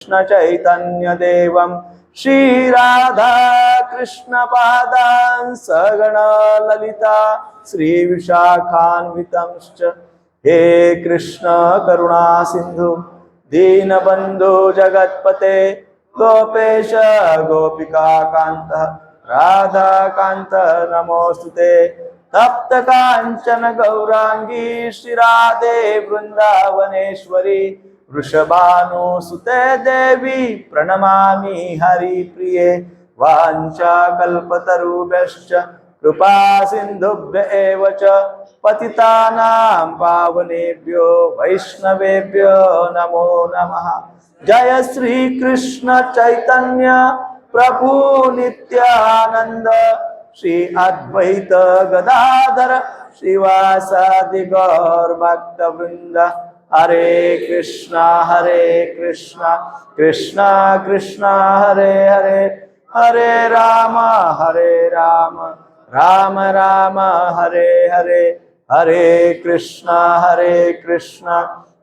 कृष्ण चैतन्य देवं श्री राधा कृष्ण पादान् सगण ललिता श्री विशाखान्वितंश्च हे कृष्ण करुणा सिंधु दीनबंधु जगत्पते गोपेश गोपिका कांत राधा कांत नमोस्तुते तप्त कांचन गौरांगी श्री राधे वृंदावनेश्वरी वृषभानुसुते देवी प्रणमामि हरिप्रिये वाञ्छाकल्पतरुभ्यश्च कृपा सिन्धुभ्य एव च पतितानां पावनेभ्यो वैष्णवेभ्यो नमो नमः। जय श्री कृष्ण चैतन्य प्रभु नित्यानंद श्री अद्वैत गदाधर श्रीवासादि गौर भक्त वृंद हरे कृष्णा कृष्णा कृष्णा हरे हरे हरे राम राम राम हरे हरे हरे कृष्णा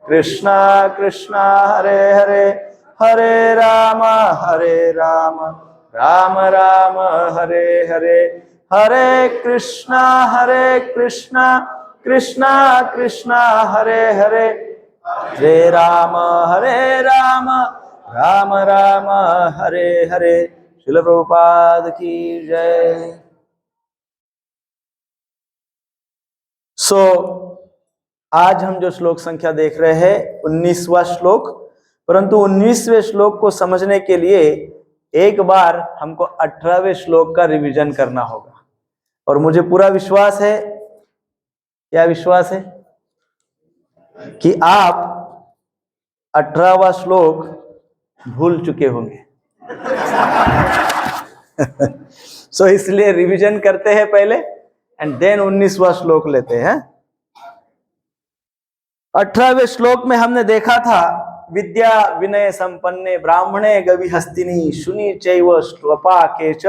कृष्णा कृष्णा हरे हरे हरे राम राम राम हरे हरे हरे कृष्णा कृष्णा कृष्णा हरे हरे हरे राम राम राम हरे हरे। श्रील प्रभुपाद की जय। आज हम जो श्लोक संख्या देख रहे हैं 19वां श्लोक, परंतु 19वें श्लोक को समझने के लिए एक बार हमको 18वें श्लोक का रिवीजन करना होगा। और मुझे पूरा विश्वास है, क्या विश्वास है, कि आप 18वां श्लोक भूल चुके होंगे। इसलिए रिवीजन करते हैं पहले एंड देन 19वां श्लोक लेते हैं। 18वें श्लोक में हमने देखा था विद्या विनय संपन्ने ब्राह्मणे गवि हस्तिनी शुनि चैव श्लोपा केच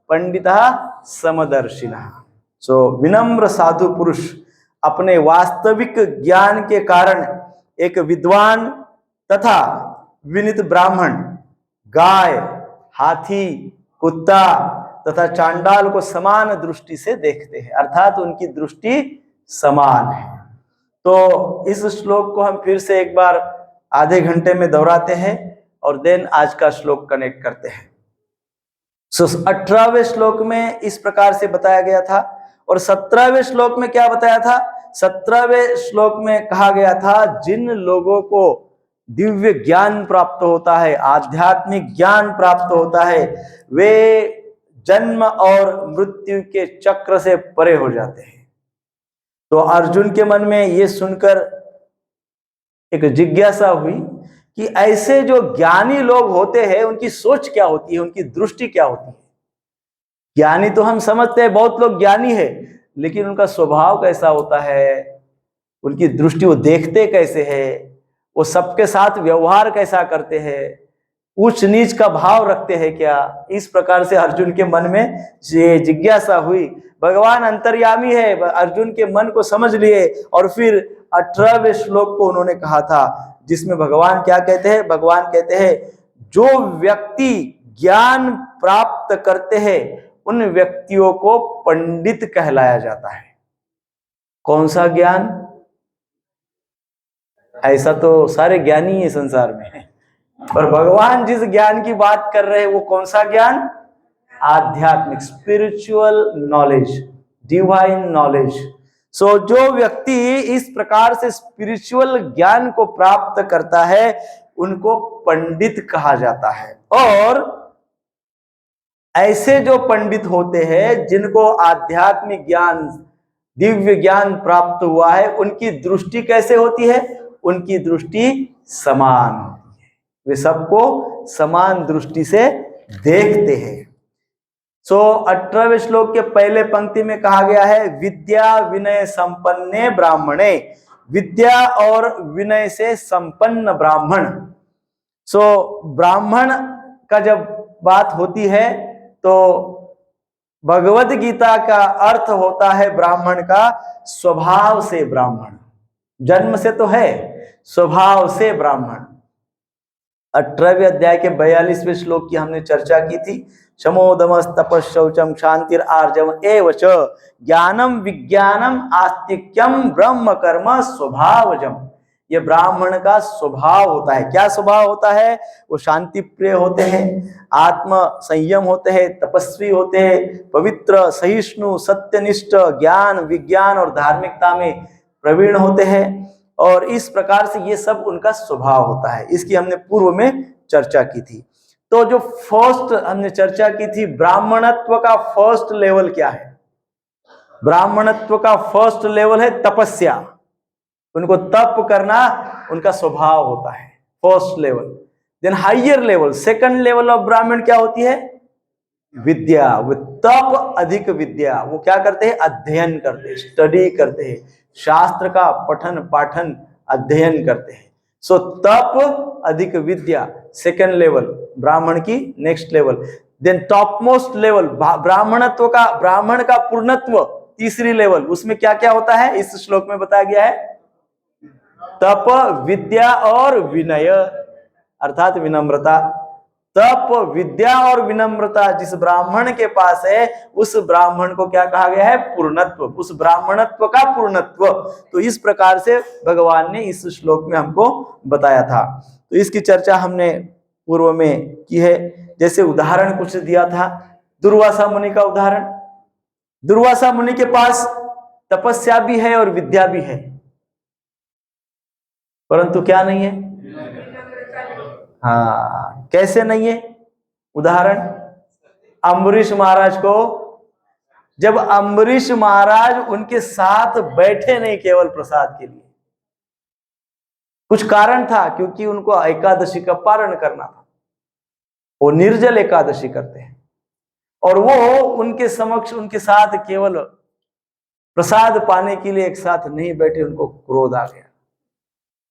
पंडिता समदर्शिना। विनम्र साधु पुरुष अपने वास्तविक ज्ञान के कारण एक विद्वान तथा विनीत ब्राह्मण, गाय, हाथी, कुत्ता तथा चांडाल को समान दृष्टि से देखते हैं, अर्थात उनकी दृष्टि समान है। तो इस श्लोक को हम फिर से एक बार आधे घंटे में दोहराते हैं और देन आज का श्लोक कनेक्ट करते हैं। 18वें श्लोक में इस प्रकार से बताया गया था और 17वें श्लोक में क्या बताया था? 17वें श्लोक में कहा गया था जिन लोगों को दिव्य ज्ञान प्राप्त होता है, आध्यात्मिक ज्ञान प्राप्त होता है, वे जन्म और मृत्यु के चक्र से परे हो जाते हैं। तो अर्जुन के मन में ये सुनकर एक जिज्ञासा हुई कि ऐसे जो ज्ञानी लोग होते हैं उनकी सोच क्या होती है, उनकी दृष्टि क्या होती है। ज्ञानी तो हम समझते हैं, बहुत लोग ज्ञानी है, लेकिन उनका स्वभाव कैसा होता है, उनकी दृष्टि, वो देखते कैसे है, वो सबके साथ व्यवहार कैसा करते हैं, ऊंच नीच का भाव रखते हैं क्या। इस प्रकार से अर्जुन के मन में ये जिज्ञासा हुई। भगवान अंतर्यामी है, अर्जुन के मन को समझ लिए और फिर 18वें श्लोक को उन्होंने कहा था, जिसमें भगवान क्या कहते हैं? भगवान कहते हैं जो व्यक्ति ज्ञान प्राप्त करते हैं उन व्यक्तियों को पंडित कहलाया जाता है। कौन सा ज्ञान? ऐसा तो सारे ज्ञानी है संसार में, पर भगवान जिस ज्ञान की बात कर रहे हैं वो कौन सा ज्ञान? आध्यात्मिक, स्पिरिचुअल नॉलेज, डिवाइन नॉलेज। जो व्यक्ति इस प्रकार से स्पिरिचुअल ज्ञान को प्राप्त करता है उनको पंडित कहा जाता है। और ऐसे जो पंडित होते हैं जिनको आध्यात्मिक ज्ञान, दिव्य ज्ञान प्राप्त हुआ है, उनकी दृष्टि कैसे होती है? उनकी दृष्टि समान होती है, वे सबको समान दृष्टि से देखते हैं। 18वें श्लोक के पहले पंक्ति में कहा गया है विद्या विनय संपन्ने ब्राह्मणे, विद्या और विनय से संपन्न ब्राह्मण। ब्राह्मण का जब बात होती है तो भगवद गीता का अर्थ होता है ब्राह्मण का स्वभाव से ब्राह्मण, जन्म से तो है, स्वभाव से ब्राह्मण। 18वें अध्याय के 42वें श्लोक की हमने चर्चा की थी। शमोदमस तपशौचम शांतिर आर्जव एव च ज्ञानम विज्ञानम आस्तिक्यम ब्रह्म कर्म स्वभावजम। ये ब्राह्मण का स्वभाव होता है। क्या स्वभाव होता है? वो शांति प्रिय होते हैं, आत्म संयम होते हैं, तपस्वी होते हैं, पवित्र, सहिष्णु, सत्यनिष्ठ, ज्ञान विज्ञान और धार्मिकता में प्रवीण होते हैं। और इस प्रकार से ये सब उनका स्वभाव होता है। इसकी हमने पूर्व में चर्चा की थी। तो जो फर्स्ट हमने चर्चा की थी, ब्राह्मणत्व का फर्स्ट लेवल क्या है? ब्राह्मणत्व का फर्स्ट लेवल है तपस्या। उनको तप करना उनका स्वभाव होता है, first level. Then higher level, second level of Brahmin क्या होती है? विद्या। वो तप अधिक विद्या। वो क्या करते हैं? अध्ययन करते हैं, स्टडी करते हैं, शास्त्र का पठन पाठन अध्ययन करते हैं। सो तप अधिक विद्या, सेकंड लेवल ब्राह्मण की next level. Then top most level ब्राह्मणत्व का, ब्राह्मण का पूर्णत्व तीसरी लेवल। उसमें क्या क्या होता है इस श्लोक में बताया गया है? तप, विद्या और विनय, अर्थात विनम्रता। तप, विद्या और विनम्रता जिस ब्राह्मण के पास है, उस ब्राह्मण को क्या कहा गया है? पूर्णत्व। उस ब्राह्मणत्व का पूर्णत्व। तो इस प्रकार से भगवान ने इस श्लोक में हमको बताया था। तो इसकी चर्चा हमने पूर्व में की है। जैसे उदाहरण कुछ दिया था, दुर्वासा मुनि का उदाहरण। दुर्वासा मुनि के पास तपस्या भी है और विद्या भी है, परंतु क्या नहीं है? हाँ, कैसे नहीं है? उदाहरण, अम्बरीश महाराज को, जब अम्बरीश महाराज उनके साथ बैठे नहीं केवल प्रसाद के लिए, कुछ कारण था, क्योंकि उनको एकादशी का पारण करना था। वो निर्जल एकादशी करते हैं और वो उनके समक्ष उनके साथ केवल प्रसाद पाने के लिए एक साथ नहीं बैठे। उनको क्रोध आ गया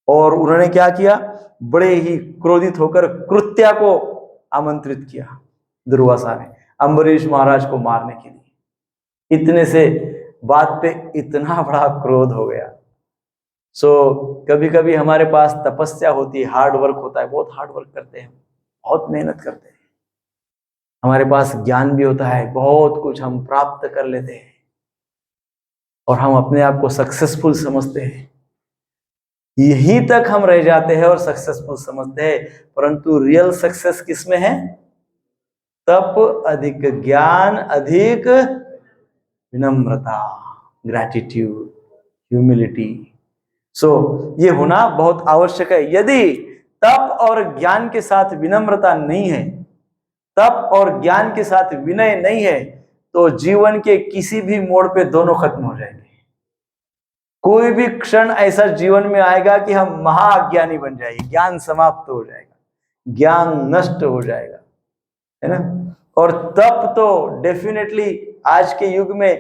और उन्होंने क्या किया? बड़े ही क्रोधित होकर कृत्या को आमंत्रित किया दुर्वासा ने अम्बरीश महाराज को मारने के लिए। इतने से बात पे इतना बड़ा क्रोध हो गया। सो कभी कभी हमारे पास तपस्या होती है, हार्ड वर्क होता है, बहुत हार्ड वर्क करते हैं, बहुत मेहनत करते हैं। हमारे पास ज्ञान भी होता है, बहुत कुछ हम प्राप्त कर लेते हैं और हम अपने आप को सक्सेसफुल समझते हैं। यहीं तक हम रह जाते हैं और सक्सेसफुल समझते हैं, परंतु रियल सक्सेस किसमें है? तप अधिक ज्ञान अधिक विनम्रता, ग्रैटिट्यूड, ह्यूमिलिटी। सो ये होना बहुत आवश्यक है। यदि तप और ज्ञान के साथ विनम्रता नहीं है, तप और ज्ञान के साथ विनय नहीं है, तो जीवन के किसी भी मोड़ पे दोनों खत्म हो जाएंगे। कोई भी क्षण ऐसा जीवन में आएगा कि हम महाअज्ञानी बन जाएंगे, ज्ञान समाप्त हो जाएगा, ज्ञान नष्ट हो जाएगा, है ना। और तप तो डेफिनेटली आज के युग में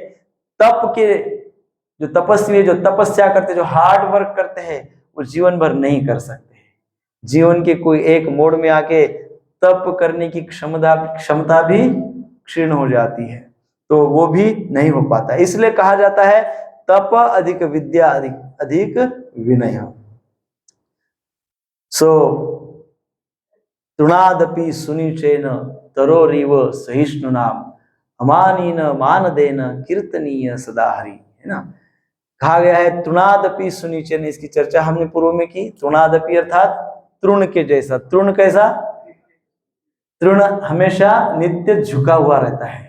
तप के जो तपस्वी, जो तपस्या करते, जो हार्ड वर्क करते हैं, वो जीवन भर नहीं कर सकते। जीवन के कोई एक मोड़ में आके तप करने की क्षमता भी क्षीण हो जाती है, तो वो भी नहीं हो पाता। इसलिए कहा जाता है तप अधिक विद्या अधिक विनय। सो तृणादपि सुनिचेन तरोरिव सहिष्णुनाम अमानीन मानदेन कीर्तनीय सदा हरि, है ना। कहा गया है तृणादपि सुनिचेन। इसकी चर्चा हमने पूर्व में की। तृणादपि अर्थात तृण के जैसा। तृण कैसा? तृण हमेशा नित्य झुका हुआ रहता है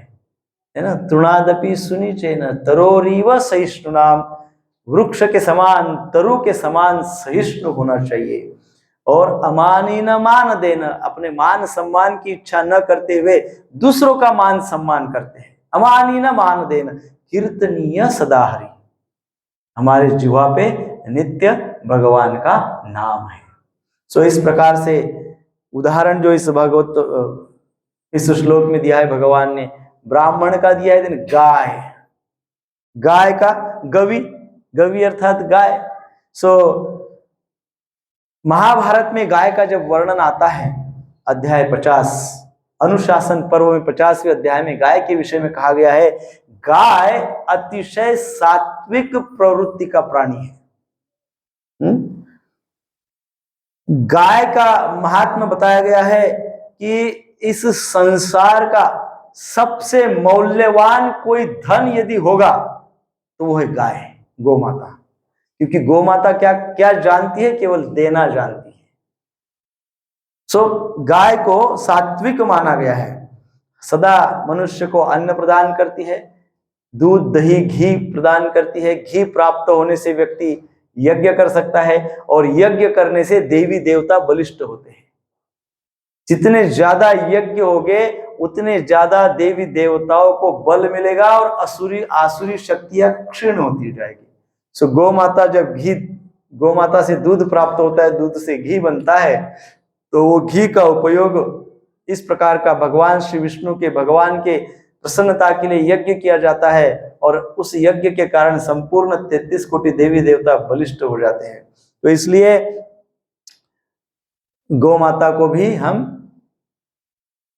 ना। तृणादपि सुनिचेन तरोरिव सहिष्णुनाम, वृक्ष के समान, तरु के समान सहिष्णु होना चाहिए। और अमानी न मान देना, अपने मान सम्मान की इच्छा न करते हुए दूसरों का मान सम्मान करते हैं। अमानी न मान देना, कीर्तनीय सदा हरि, हमारे जीवा पे नित्य भगवान का नाम है। सो इस प्रकार से उदाहरण जो इस इस श्लोक में दिया है भगवान ने, ब्राह्मण का दिया है, गाय, गाय का, गवी, गवी अर्थात गाय। सो महाभारत में गाय का जब वर्णन आता है, अध्याय 50 अनुशासन पर्व में 50वें अध्याय में गाय के विषय में कहा गया है, गाय अतिशय सात्विक प्रवृत्ति का प्राणी है। गाय का महात्मा बताया गया है कि इस संसार का सबसे मूल्यवान कोई धन यदि होगा तो वो है गाय, गौ माता। क्योंकि गौ माता क्या क्या जानती है? केवल देना जानती है। गाय को सात्विक माना गया है, सदा मनुष्य को अन्न प्रदान करती है, दूध दही घी प्रदान करती है। घी प्राप्त होने से व्यक्ति यज्ञ कर सकता है और यज्ञ करने से देवी देवता बलिष्ठ होते हैं। जितने ज्यादा यज्ञ होंगे उतने ज्यादा देवी देवताओं को बल मिलेगा और आसुरी शक्तियां क्षीण होती जाएगी। गौ माता जब गौ माता से दूध प्राप्त होता है, दूध से घी बनता है, तो वो घी का उपयोग इस प्रकार का भगवान श्री विष्णु के भगवान के प्रसन्नता के लिए यज्ञ किया जाता है और उस यज्ञ के कारण संपूर्ण 33 कोटि देवी देवता बलिष्ठ हो जाते हैं। तो इसलिए गौ माता को भी हम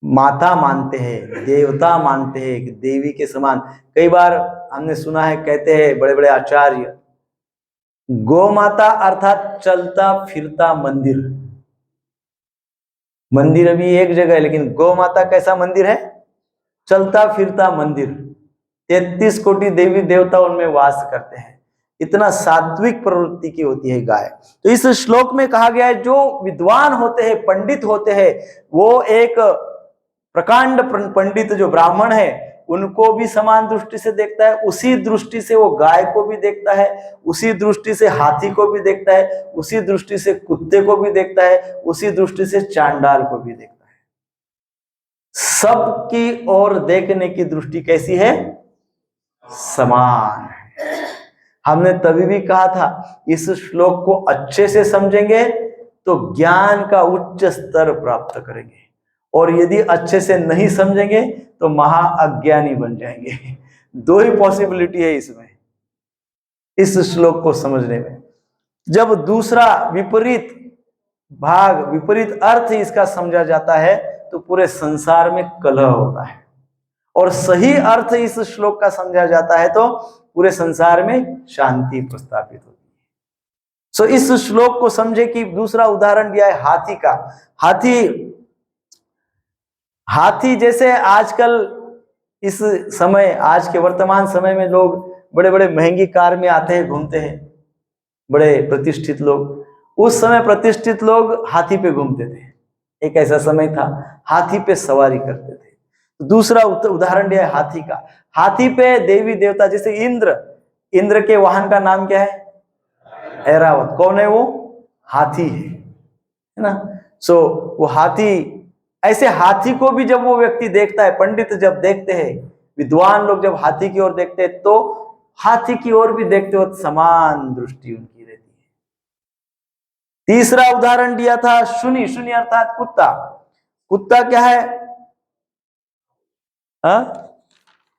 माता मानते हैं, देवता मानते हैं, देवी के समान। कई बार हमने सुना है, कहते हैं बड़े बड़े आचार्य, गौ माता अर्थात चलता फिरता मंदिर। मंदिर अभी एक जगह है, लेकिन गौ माता कैसा मंदिर है? चलता फिरता मंदिर। 33 कोटि देवी देवता उनमें वास करते हैं। इतना सात्विक प्रवृत्ति की होती है गाय। तो इस श्लोक में कहा गया है, जो विद्वान होते हैं, पंडित होते हैं, वो एक प्रकांड पंडित जो ब्राह्मण है उनको भी समान दृष्टि से देखता है। उसी दृष्टि से वो गाय को भी देखता है, उसी दृष्टि से हाथी को भी देखता है, उसी दृष्टि से कुत्ते को भी देखता है, उसी दृष्टि से चांडाल को भी देखता है। सबकी ओर देखने की दृष्टि कैसी है? समान है। हमने तभी भी कहा था, इस श्लोक को अच्छे से समझेंगे तो ज्ञान का उच्च स्तर प्राप्त करेंगे, और यदि अच्छे से नहीं समझेंगे तो महाअज्ञानी बन जाएंगे। दो ही पॉसिबिलिटी है इसमें, इस श्लोक को समझने में। जब दूसरा विपरीत भाग, विपरीत अर्थ इसका समझा जाता है तो पूरे संसार में कलह होता है, और सही अर्थ इस श्लोक का समझा जाता है तो पूरे संसार में शांति प्रस्थापित होती है। इस श्लोक को समझे कि दूसरा उदाहरण दिया है हाथी का। हाथी जैसे आजकल इस समय, आज के वर्तमान समय में लोग बड़े बड़े महंगी कार में आते हैं, घूमते हैं, बड़े प्रतिष्ठित लोग। उस समय प्रतिष्ठित लोग हाथी पे घूमते थे। एक ऐसा समय था, हाथी पे सवारी करते थे। दूसरा उदाहरण दिया है हाथी का। हाथी पे देवी देवता, जैसे इंद्र के वाहन का नाम क्या है? ऐरावत। कौन है वो? हाथी है ना। वो हाथी, ऐसे हाथी को भी जब वो व्यक्ति देखता है, पंडित जब देखते हैं, विद्वान लोग जब हाथी की ओर देखते हैं, तो हाथी की ओर भी देखते वक्त समान दृष्टि उनकी रहती है। तीसरा उदाहरण दिया था शुनि। शुनि अर्थात कुत्ता। कुत्ता क्या है?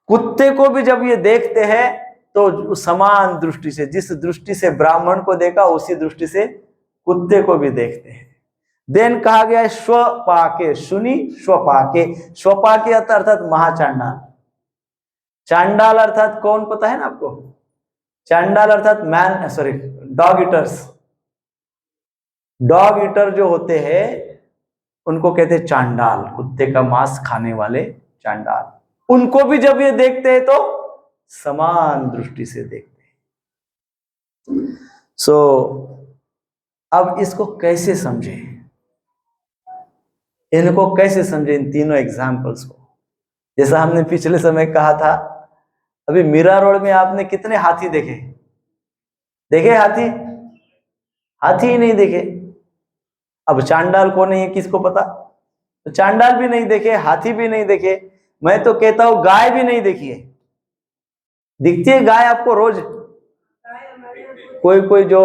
कुत्ते को भी जब ये देखते हैं तो समान दृष्टि से, जिस दृष्टि से ब्राह्मण को देखा उसी दृष्टि से कुत्ते को भी देखते हैं। देन कहा गया है स्वपाके। शुनि स्वपाके। स्वपाके अर्थात महाचांडाल। चांडाल अर्थात कौन, पता है ना आपको? चांडाल अर्थात डॉग ईटर्स। डॉग ईटर जो होते हैं उनको कहते हैं चांडाल, कुत्ते का मांस खाने वाले चांडाल। उनको भी जब ये देखते हैं तो समान दृष्टि से देखते हैं। अब इसको कैसे समझे, इनको कैसे समझे, इन तीनों एग्जाम्पल्स को? जैसा हमने पिछले समय कहा था, अभी मीरा रोड में आपने कितने हाथी देखे हाथी ही नहीं देखे। अब चांडाल कौन है किसको पता? तो चांडाल भी नहीं देखे, हाथी भी नहीं देखे, मैं तो कहता हूं गाय भी नहीं देखी है। दिखती है गाय आपको रोज? कोई जो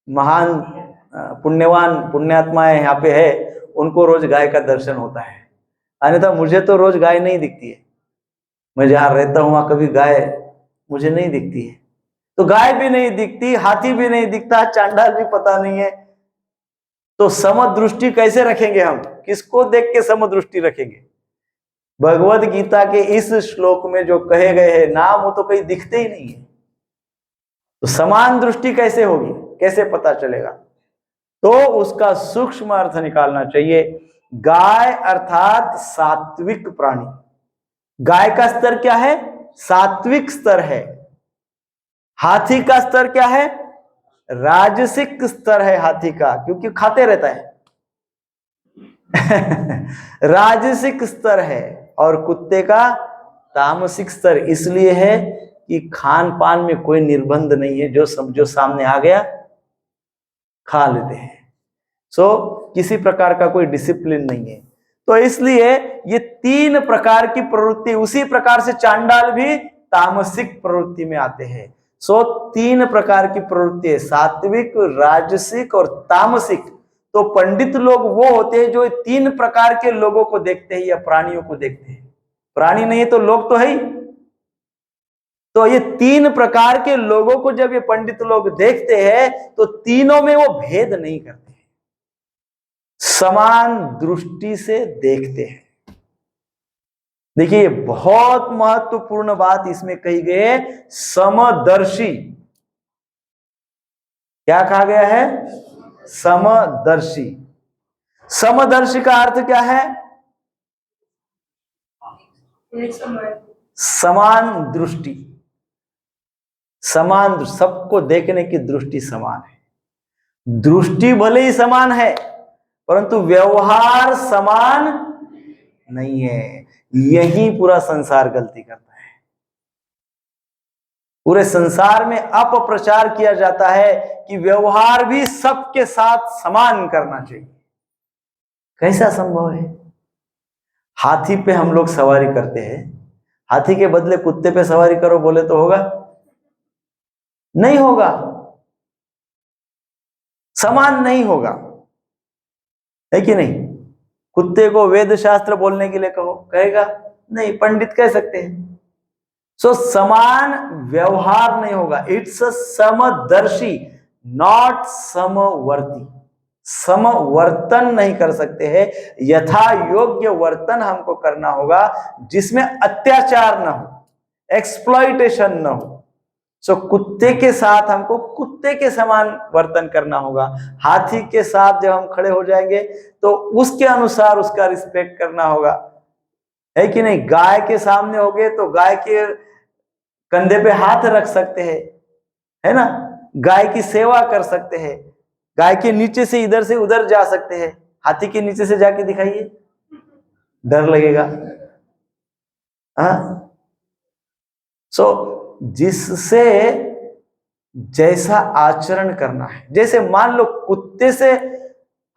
महान पुण्यवान पुण्यात्माएं यहाँ पे है, उनको रोज गाय का दर्शन होता है। अन्यथा मुझे तो रोज गाय नहीं दिखती है। मैं जहां रहता हूं वहां कभी गाय मुझे नहीं दिखती है। तो गाय भी नहीं दिखती, हाथी भी नहीं दिखता, चांडाल भी पता नहीं है, तो समदृष्टि कैसे रखेंगे हम? किसको देख के समदृष्टि रखेंगे? भगवत गीता के इस श्लोक में जो कहे गए हैं नाम, वो तो कहीं दिखते ही नहीं है। तो समान दृष्टि कैसे होगी, कैसे पता चलेगा? तो उसका सूक्ष्म अर्थ निकालना चाहिए। गाय अर्थात सात्विक प्राणी। गाय का स्तर क्या है? सात्विक स्तर है। हाथी का स्तर क्या है? राजसिक स्तर है हाथी का, क्योंकि खाते रहता है। राजसिक स्तर है। और कुत्ते का तामसिक स्तर इसलिए है कि खान पान में कोई निर्बंध नहीं है, जो सामने आ गया खा लेते हैं। किसी प्रकार का कोई डिसिप्लिन नहीं है। तो इसलिए ये 3 प्रकार की प्रवृत्ति, उसी प्रकार से चांडाल भी तामसिक प्रवृत्ति में आते हैं। 3 प्रकार की प्रवृत्ति है, सात्विक, राजसिक और तामसिक। तो पंडित लोग वो होते हैं जो 3 प्रकार के लोगों को देखते हैं या प्राणियों को देखते हैं। प्राणी नहीं है तो लोग तो है ही। तो ये 3 प्रकार के लोगों को जब ये पंडित लोग देखते हैं तो तीनों में वो भेद नहीं करते हैं, समान दृष्टि से देखते हैं। देखिए बहुत महत्वपूर्ण बात इसमें कही गई है, समदर्शी। क्या कहा गया है? समदर्शी। समदर्शी का अर्थ क्या है? समान दृष्टि। समान, सबको देखने की दृष्टि समान है। दृष्टि भले ही समान है परंतु व्यवहार समान नहीं है। यही पूरा संसार गलती करता है। पूरे संसार में अपप्रचार किया जाता है कि व्यवहार भी सबके साथ समान करना चाहिए। कैसा संभव है? हाथी पे हम लोग सवारी करते हैं, हाथी के बदले कुत्ते पे सवारी करो बोले तो होगा? नहीं होगा, समान नहीं होगा, है कि नहीं? कुत्ते को वेद शास्त्र बोलने के लिए कहो, कहेगा नहीं। पंडित कह सकते हैं। समान व्यवहार नहीं होगा। इट्स अ समदर्शी, नॉट समवर्ती। समवर्तन नहीं कर सकते हैं। यथा योग्य वर्तन हमको करना होगा जिसमें अत्याचार न हो, एक्सप्लॉइटेशन न हो। कुत्ते के साथ हमको कुत्ते के समान वर्तन करना होगा। हाथी के साथ जब हम खड़े हो जाएंगे तो उसके अनुसार उसका रिस्पेक्ट करना होगा, है कि नहीं? गाय के सामने हो गए तो गाय के कंधे पे हाथ रख सकते हैं, है ना? गाय की सेवा कर सकते हैं। गाय के नीचे से इधर से उधर जा सकते हैं। हाथी के नीचे से जाके दिखाइए, डर लगेगा। हाँ, जिससे जैसा आचरण करना है, जैसे मान लो कुत्ते से,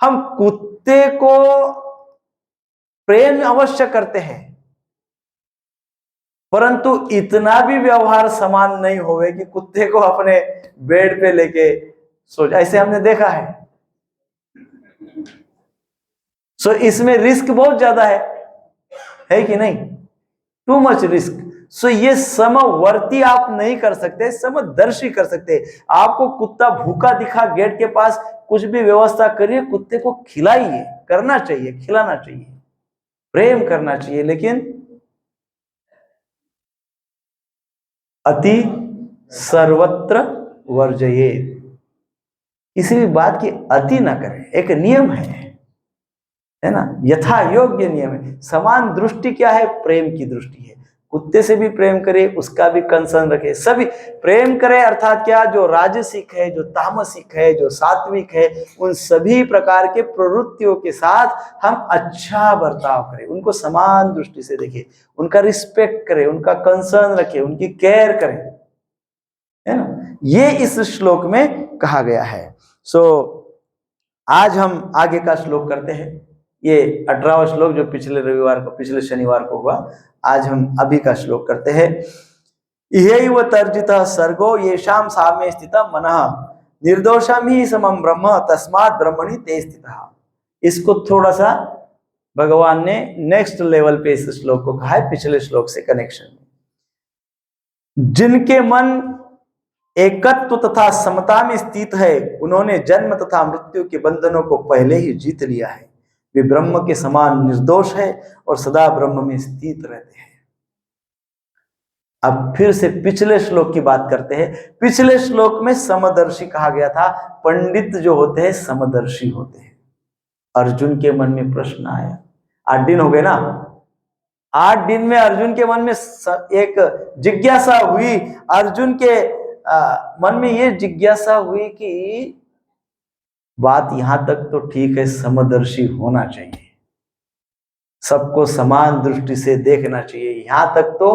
हम कुत्ते को प्रेम अवश्य करते हैं परंतु इतना भी व्यवहार समान नहीं होवे कि कुत्ते को अपने बेड पे लेके सो जाए। ऐसे हमने देखा है। इसमें रिस्क बहुत ज्यादा है कि नहीं? Too much risk. ये समवर्ती आप नहीं कर सकते, समदर्शी कर सकते। आपको कुत्ता भूखा दिखा गेट के पास, कुछ भी व्यवस्था करिए, कुत्ते को खिलाइए, करना चाहिए, खिलाना चाहिए, प्रेम करना चाहिए, लेकिन अति सर्वत्र वर्जयेत्। किसी भी बात की अति ना करें, एक नियम है ना? यथा योग्य नियम है। समान दृष्टि क्या है? प्रेम की दृष्टि है। कुत्ते से भी प्रेम करे, उसका भी कंसर्न रखे, सभी प्रेम करे। अर्थात क्या? जो राजसिक है, जो तामसिक है, जो सात्विक है, उन सभी प्रकार के प्रवृत्तियों के साथ हम अच्छा बर्ताव करें, उनको समान दृष्टि से देखें, उनका रिस्पेक्ट करें, उनका कंसर्न रखें, उनकी केयर करें, है ना? ये इस श्लोक में कहा गया है। आज हम आगे का श्लोक करते हैं। ये 18वां श्लोक जो पिछले शनिवार को हुआ, आज हम अभी का श्लोक करते हैं। इहैव तर्जितः सर्गो येषां साम्ये स्थितः मनः निर्दोषं हि समं ब्रह्म तस्मात् ब्रह्मणि ते स्थितः। इसको थोड़ा सा भगवान ने नेक्स्ट लेवल पे इस श्लोक को कहा है, पिछले श्लोक से कनेक्शन। जिनके मन एकत्व तथा समता में स्थित है, उन्होंने जन्म तथा मृत्यु के बंधनों को पहले ही जीत लिया है। वे ब्रह्म के समान निर्दोष है और सदा ब्रह्म में स्थित रहते हैं। अब फिर से पिछले श्लोक की बात करते हैं। पिछले श्लोक में समदर्शी कहा गया था। पंडित जो होते हैं समदर्शी होते हैं। अर्जुन के मन में प्रश्न आया, 8 दिन हो गए ना, 8 दिन में अर्जुन के मन में एक जिज्ञासा हुई। अर्जुन के मन में ये जिज्ञासा हुई कि बात यहां तक तो ठीक है, समदर्शी होना चाहिए, सबको समान दृष्टि से देखना चाहिए, यहां तक तो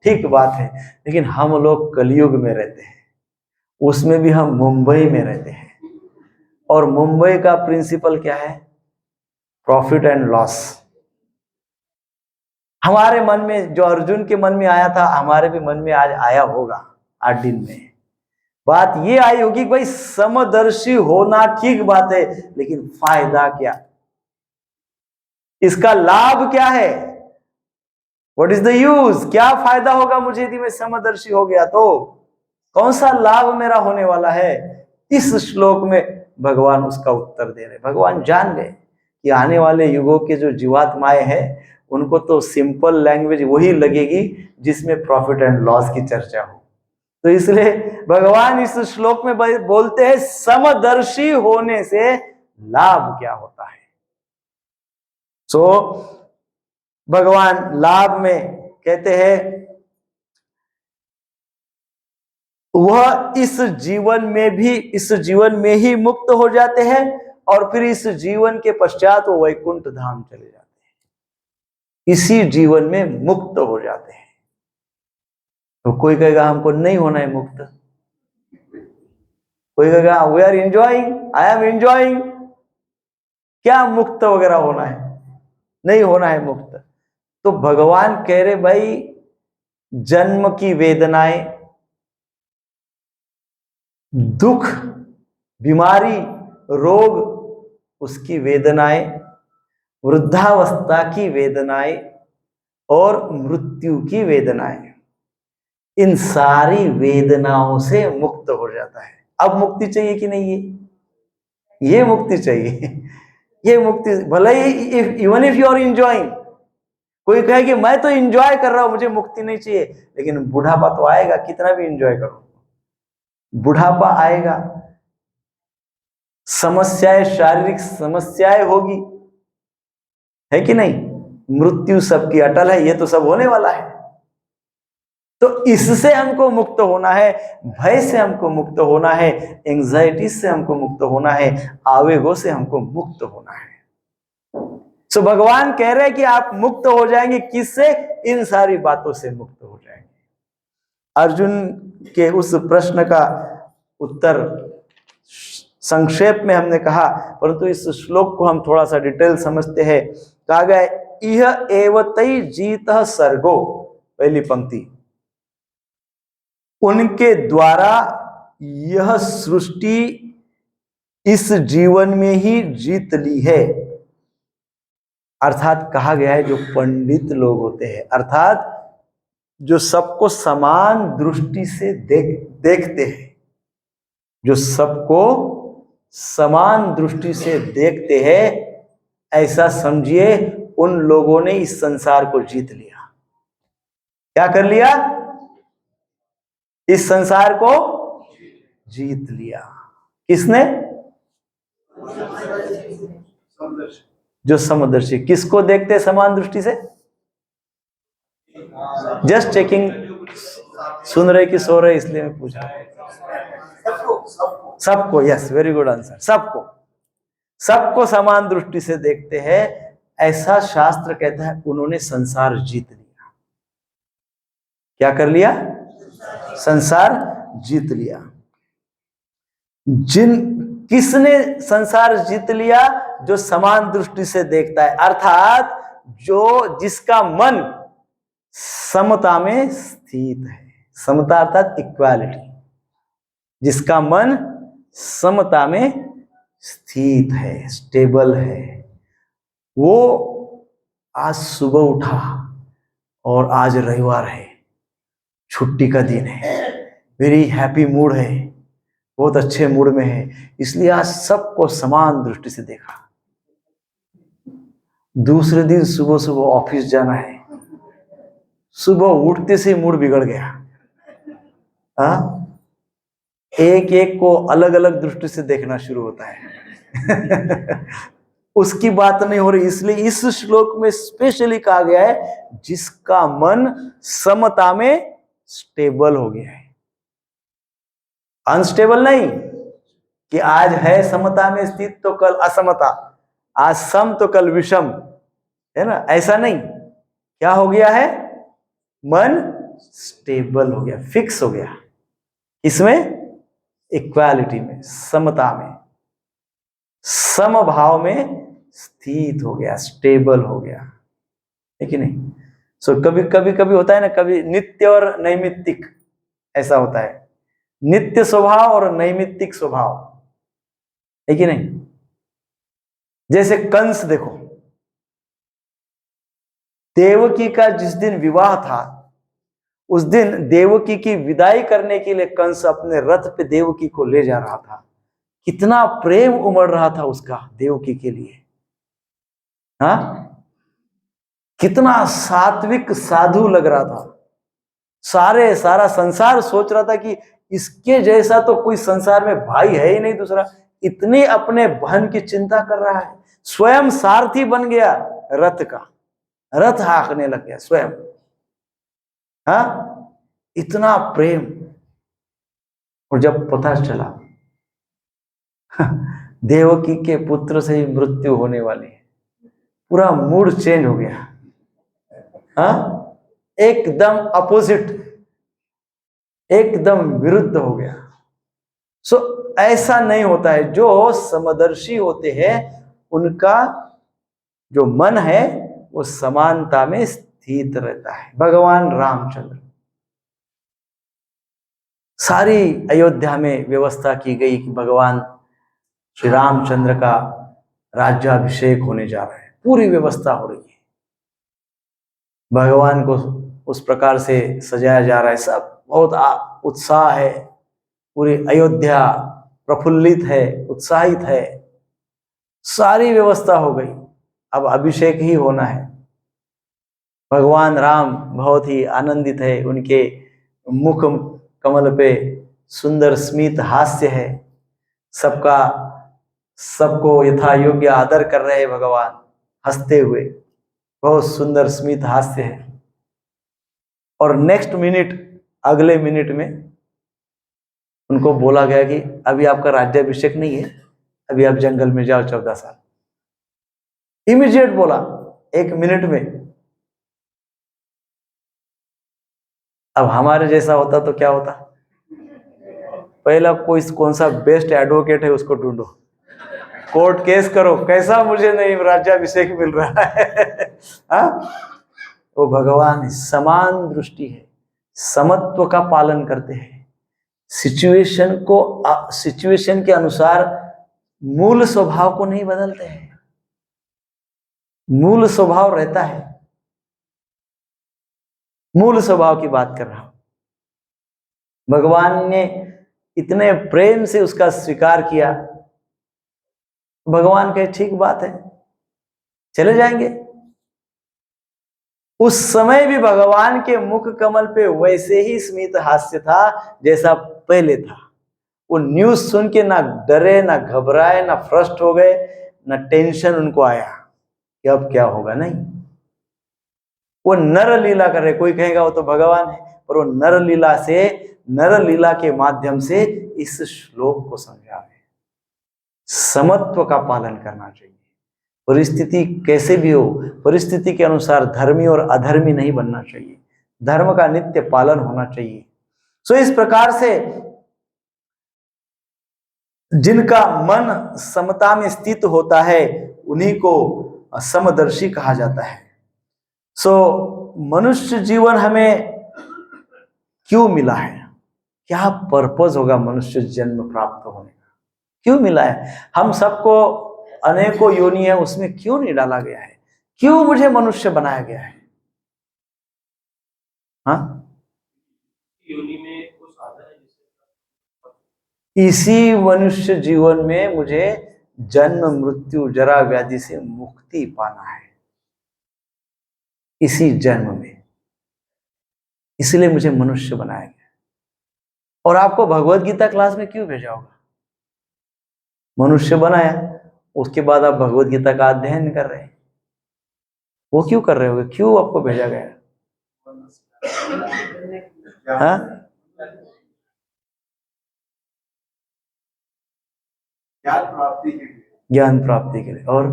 ठीक बात है। लेकिन हम लोग कलयुग में रहते हैं, उसमें भी हम मुंबई में रहते हैं, और मुंबई का प्रिंसिपल क्या है? Profit and loss. हमारे मन में जो अर्जुन के मन में आया था, हमारे भी मन में आज आया होगा 8 दिन में। बात ये आई होगी कि भाई समदर्शी होना ठीक बात है, लेकिन फायदा क्या, इसका लाभ क्या है? What is the use? क्या फायदा होगा मुझे यदि मैं समदर्शी हो गया तो? कौन सा लाभ मेरा होने वाला है? इस श्लोक में भगवान उसका उत्तर दे रहे। भगवान जान गए कि आने वाले युगों के जो जीवात्माएं हैं, उनको तो सिंपल लैंग्वेज वही लगेगी जिसमें प्रॉफिट एंड लॉस की चर्चा हो। तो इसलिए भगवान इस श्लोक में बोलते हैं समदर्शी होने से लाभ क्या होता है। सो भगवान लाभ में कहते हैं वह इस जीवन में ही मुक्त हो जाते हैं, और फिर इस जीवन के पश्चात वो वैकुंठ धाम चले जाते हैं, इसी जीवन में मुक्त हो जाते हैं। तो कोई कहेगा हमको नहीं होना है मुक्त, कोई कहेगा we are enjoying, I am enjoying, क्या मुक्त वगैरह होना है? नहीं होना है मुक्त। तो भगवान कह रहे भाई जन्म की वेदनाएं, दुख, बीमारी, रोग, उसकी वेदनाएं, वृद्धावस्था की वेदनाएं और मृत्यु की वेदनाएं, इन सारी वेदनाओं से मुक्त हो जाता है। अब मुक्ति चाहिए कि नहीं? ये मुक्ति चाहिए। ये मुक्ति भले ही even if you are enjoying, कोई कहे कि मैं तो एंजॉय कर रहा हूं, मुझे मुक्ति नहीं चाहिए, लेकिन बुढ़ापा तो आएगा, कितना भी एंजॉय करो, बुढ़ापा आएगा, समस्याएं, शारीरिक समस्याएं होगी, है कि नहीं? मृत्यु सबकी अटल है, ये तो सब होने वाला है। तो इससे हमको मुक्त होना है, भय से हमको मुक्त होना है, एंजाइटी से हमको मुक्त होना है, आवेगों से हमको मुक्त होना है। सो भगवान कह रहे हैं कि आप मुक्त हो जाएंगे, किससे? इन सारी बातों से मुक्त हो जाएंगे। अर्जुन के उस प्रश्न का उत्तर संक्षेप में हमने कहा, परंतु इस श्लोक को हम थोड़ा सा डिटेल समझते हैं। कहा गया इह एवतै जीतः सर्गो, पहली पंक्ति, उनके द्वारा यह सृष्टि इस जीवन में ही जीत ली है। अर्थात कहा गया है जो पंडित लोग होते हैं, अर्थात जो सबको समान दृष्टि से देखते हैं, जो सबको समान दृष्टि से देखते हैं, ऐसा समझिए उन लोगों ने इस संसार को जीत लिया। क्या कर लिया? इस संसार को जीत लिया। किसने? जो समदर्शी। किसको देखते समान दृष्टि से? जस्ट चेकिंग, सुन रहे कि सो रहे, इसलिए मैं पूछ रहा हूं। सबको, यस, वेरी गुड आंसर। सबको समान दृष्टि से देखते हैं, ऐसा शास्त्र कहता है। उन्होंने संसार जीत लिया। क्या कर लिया? संसार जीत लिया। किसने संसार जीत लिया? जो समान दृष्टि से देखता है, अर्थात जिसका मन समता में स्थित है। समता अर्थात इक्वालिटी। जिसका मन समता में स्थित है, स्टेबल है, वो आज सुबह उठा और आज रविवार है, छुट्टी का दिन है, वेरी हैप्पी मूड है, बहुत अच्छे मूड में है, इसलिए आज सबको समान दृष्टि से देखा। दूसरे दिन सुबह सुबह ऑफिस जाना है, सुबह उठते से मूड बिगड़ गया। हाँ, एक एक को अलग अलग दृष्टि से देखना शुरू होता है। उसकी बात नहीं हो रही, इसलिए इस श्लोक में स्पेशली कहा गया है जिसका मन समता में स्टेबल हो गया है। अनस्टेबल नहीं कि आज है समता में स्थित तो कल असमता, आज सम तो कल विषम, है ना, ऐसा नहीं। क्या हो गया है? मन स्टेबल हो गया, फिक्स हो गया। इसमें इक्वालिटी में, समता में, समभाव में स्थित हो गया, स्टेबल हो गया, है कि नहीं? सो कभी कभी होता है ना, कभी नित्य और नैमित्तिक ऐसा होता है, नित्य स्वभाव और नैमित्तिक स्वभाव, है कि नहीं? जैसे कंस देखो, देवकी का जिस दिन विवाह था उस दिन देवकी की विदाई करने के लिए कंस अपने रथ पे देवकी को ले जा रहा था। कितना प्रेम उमड़ रहा था उसका देवकी के लिए, हाँ, कितना सात्विक साधु लग रहा था। सारा संसार सोच रहा था कि इसके जैसा तो कोई संसार में भाई है ही नहीं दूसरा, इतनी अपने बहन की चिंता कर रहा है, स्वयं सारथी बन गया रथ का, रथ हाँकने लग गया स्वयं। हाँ, इतना प्रेम। और जब पता चला देवकी के पुत्र से ही मृत्यु होने वाली है, पूरा मूड चेंज हो गया। हाँ, एकदम अपोजिट, एकदम विरुद्ध हो गया। सो ऐसा नहीं होता है। जो समदर्शी होते हैं उनका जो मन है वो समानता में स्थित रहता है। भगवान रामचंद्र, सारी अयोध्या में व्यवस्था की गई कि भगवान श्री रामचंद्र का राज्याभिषेक होने जा रहा है, पूरी व्यवस्था हो रही है, भगवान को उस प्रकार से सजाया जा रहा है, सब बहुत उत्साह है, पूरी अयोध्या प्रफुल्लित है, उत्साहित है, सारी व्यवस्था हो गई, अब अभिषेक ही होना है। भगवान राम बहुत ही आनंदित है, उनके मुख कमल पे सुंदर स्मित हास्य है, सबको यथा योग्य आदर कर रहे हैं भगवान, हंसते हुए, बहुत सुंदर स्मित हास्य है। और नेक्स्ट मिनट, अगले मिनट में उनको बोला गया कि अभी आपका राज्याभिषेक नहीं है, अभी आप जंगल में जाओ 14 साल। इमीडिएट बोला, 1 मिनट में। अब हमारे जैसा होता तो क्या होता? पहला कौन सा बेस्ट एडवोकेट है उसको ढूंढो, कोर्ट केस करो, कैसा मुझे नहीं राज्याभिषेक मिल रहा है। हाँ, वो भगवान समान दृष्टि है, समत्व का पालन करते हैं, सिचुएशन के अनुसार मूल स्वभाव को नहीं बदलते हैं, मूल स्वभाव रहता है। मूल स्वभाव की बात कर रहा हूं। भगवान ने इतने प्रेम से उसका स्वीकार किया, भगवान कहे ठीक बात है, चले जाएंगे। उस समय भी भगवान के मुख कमल पे वैसे ही स्मित हास्य था जैसा पहले था। वो न्यूज सुन के ना डरे, ना घबराए, ना फ्रस्ट हो गए, ना टेंशन उनको आया कि अब क्या होगा, नहीं। वो नर लीला कर रहे, कोई कहेगा वो तो भगवान है, पर वो नर लीला से, नर लीला के माध्यम से इस श्लोक को समझा रहे। समत्व का पालन करना चाहिए, परिस्थिति कैसे भी हो, परिस्थिति के अनुसार धर्मी और अधर्मी नहीं बनना चाहिए, धर्म का नित्य पालन होना चाहिए। सो इस प्रकार से जिनका मन समता में स्थित होता है उन्हीं को समदर्शी कहा जाता है। सो मनुष्य जीवन हमें क्यों मिला है? क्या पर्पस होगा मनुष्य जन्म प्राप्त होने का? क्यों मिला है? हम सबको अनेकों योनि है, उसमें क्यों नहीं डाला गया है? क्यों मुझे मनुष्य बनाया गया है? हाँ, योनि में कुछ आता है, इसी मनुष्य जीवन में मुझे जन्म मृत्यु जरा व्याधि से मुक्ति पाना है, इसी जन्म में। इसलिए मुझे मनुष्य बनाया गया। और आपको भगवत गीता क्लास में क्यों भेजा होगा? मनुष्य बनाया, उसके बाद आप भगवत गीता का अध्ययन कर रहे हैं, वो क्यों कर रहे होगे? क्यों आपको भेजा गया? हाँ, ज्ञान प्राप्ति के लिए। और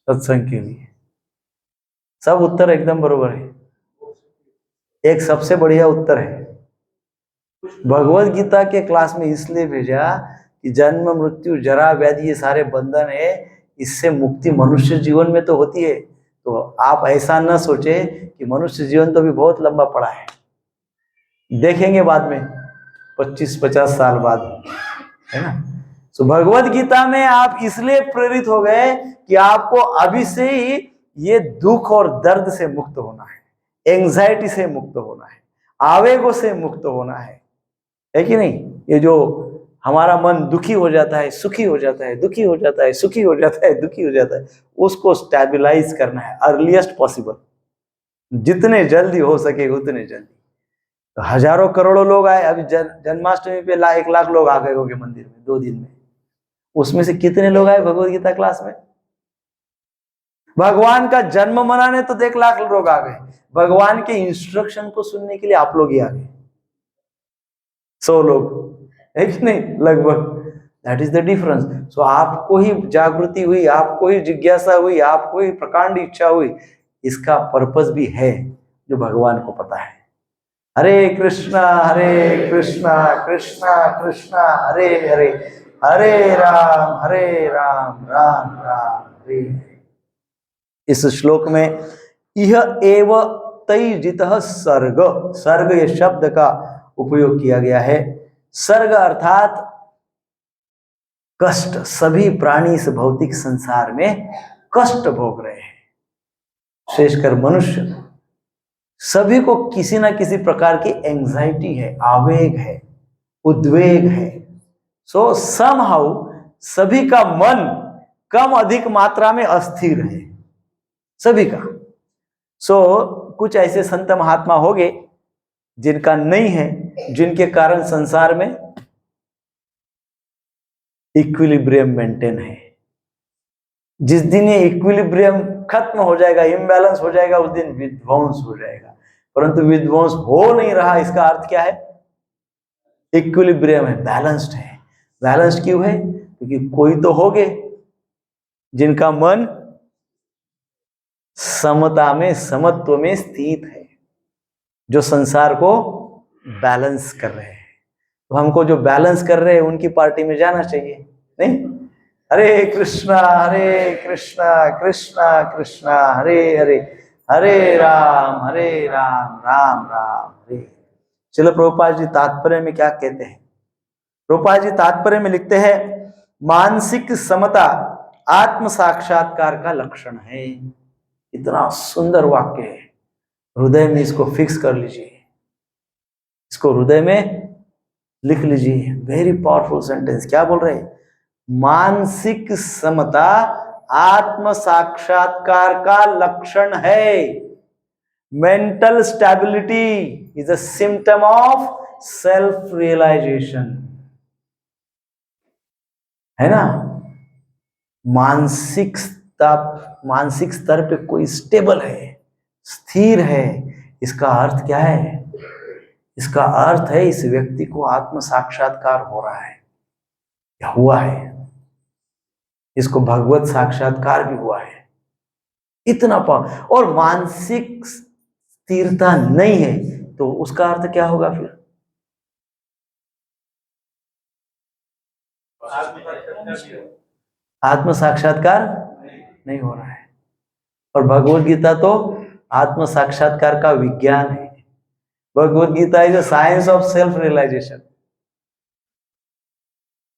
सत्संग के लिए। सब उत्तर एकदम बरोबर है। एक सबसे बढ़िया उत्तर है, भगवत गीता के क्लास में इसलिए भेजा कि जन्म मृत्यु जरा व्याधि ये सारे बंधन है, इससे मुक्ति मनुष्य जीवन में तो होती है। तो आप ऐसा न सोचे कि मनुष्य जीवन तो भी बहुत लंबा पड़ा है, देखेंगे बाद में 25-50 साल बाद, है ना। तो भगवत गीता में आप इसलिए प्रेरित हो गए कि आपको अभी से ही ये दुख और दर्द से मुक्त होना है, एंजाइटी से मुक्त होना है, आवेगों से मुक्त होना है कि नहीं? ये जो हमारा मन दुखी हो जाता है, सुखी हो जाता है, दुखी हो जाता है, सुखी हो जाता है, दुखी हो जाता है, उसको स्टेबलाइज करना है अर्लीस्ट पॉसिबल, जितने जल्दी हो सके उतने जल्दी। तो हजारों करोड़ों लोग आए, अभी जन्माष्टमी पे 1 लाख लोग आ गए होंगे मंदिर में 2 दिन में। उसमें से कितने लोग आए भगवत गीता क्लास में? भगवान का जन्म मनाने तो 1 लाख लोग आ गए, भगवान के इंस्ट्रक्शन को सुनने के लिए आप लोग ही आ गए 100 लोग, है कि नहीं? लगभग। That is the difference. So आपको ही जागृति हुई, आपको ही जिज्ञासा हुई, आपको ही प्रकांड इच्छा हुई, इसका पर्पस भी है जो भगवान को पता है। हरे कृष्णा कृष्णा कृष्णा हरे हरे, हरे राम राम हरे। इस श्लोक में यह एव तैजितः सर्ग, सर्ग ये शब्द का उपयोग किया गया है। सर्ग अर्थात कष्ट। सभी प्राणी इस भौतिक संसार में कष्ट भोग रहे हैं, विशेषकर मनुष्य। सभी को किसी ना किसी प्रकार की एंजाइटी है, आवेग है, उद्वेग है। सो समहाउ सभी का मन कम अधिक मात्रा में अस्थिर है, सभी का। सो कुछ ऐसे संत महात्मा हो गए जिनका नहीं है, जिनके कारण संसार में इक्विलिब्रियम मेंटेन है। जिस दिन ये इक्विलिब्रियम खत्म हो जाएगा, इम्बैलेंस हो जाएगा, उस दिन विध्वंस हो जाएगा। परंतु विध्वंस हो नहीं रहा, इसका अर्थ क्या है? इक्विलिब्रियम है, बैलेंस्ड है। बैलेंस्ड क्यों है? क्योंकि कोई तो हो गए जिनका मन समता में, समत्व में स्थित है, जो संसार को बैलेंस कर रहे हैं। तो हमको जो बैलेंस कर रहे हैं उनकी पार्टी में जाना चाहिए, नहीं? हरे कृष्णा कृष्णा कृष्णा हरे हरे, हरे राम राम राम हरे। चलो प्रभुपाद जी तात्पर्य में क्या कहते हैं? प्रभुपाद जी तात्पर्य में लिखते हैं, मानसिक समता आत्म साक्षात्कार का लक्षण है। इतना सुंदर वाक्य है, हृदय में इसको फिक्स कर लीजिए, इसको हृदय में लिख लीजिए। Very powerful sentence. क्या बोल रहे हैं? मानसिक समता आत्म साक्षात्कार का लक्षण है। Mental stability is a symptom of self realisation, है ना। मानसिक स्तर पे कोई स्टेबल है, स्थिर है, इसका अर्थ क्या है? इसका अर्थ है इस व्यक्ति को आत्म साक्षात्कार हो रहा है, हुआ है, इसको भगवत साक्षात्कार भी हुआ है। इतना पावर। और मानसिक स्थिरता नहीं है तो उसका अर्थ क्या होगा फिर? आत्म साक्षात्कार नहीं हो रहा है। और भगवत गीता तो आत्म साक्षात्कार का विज्ञान है। Bhagavad Gita is the science of self realization.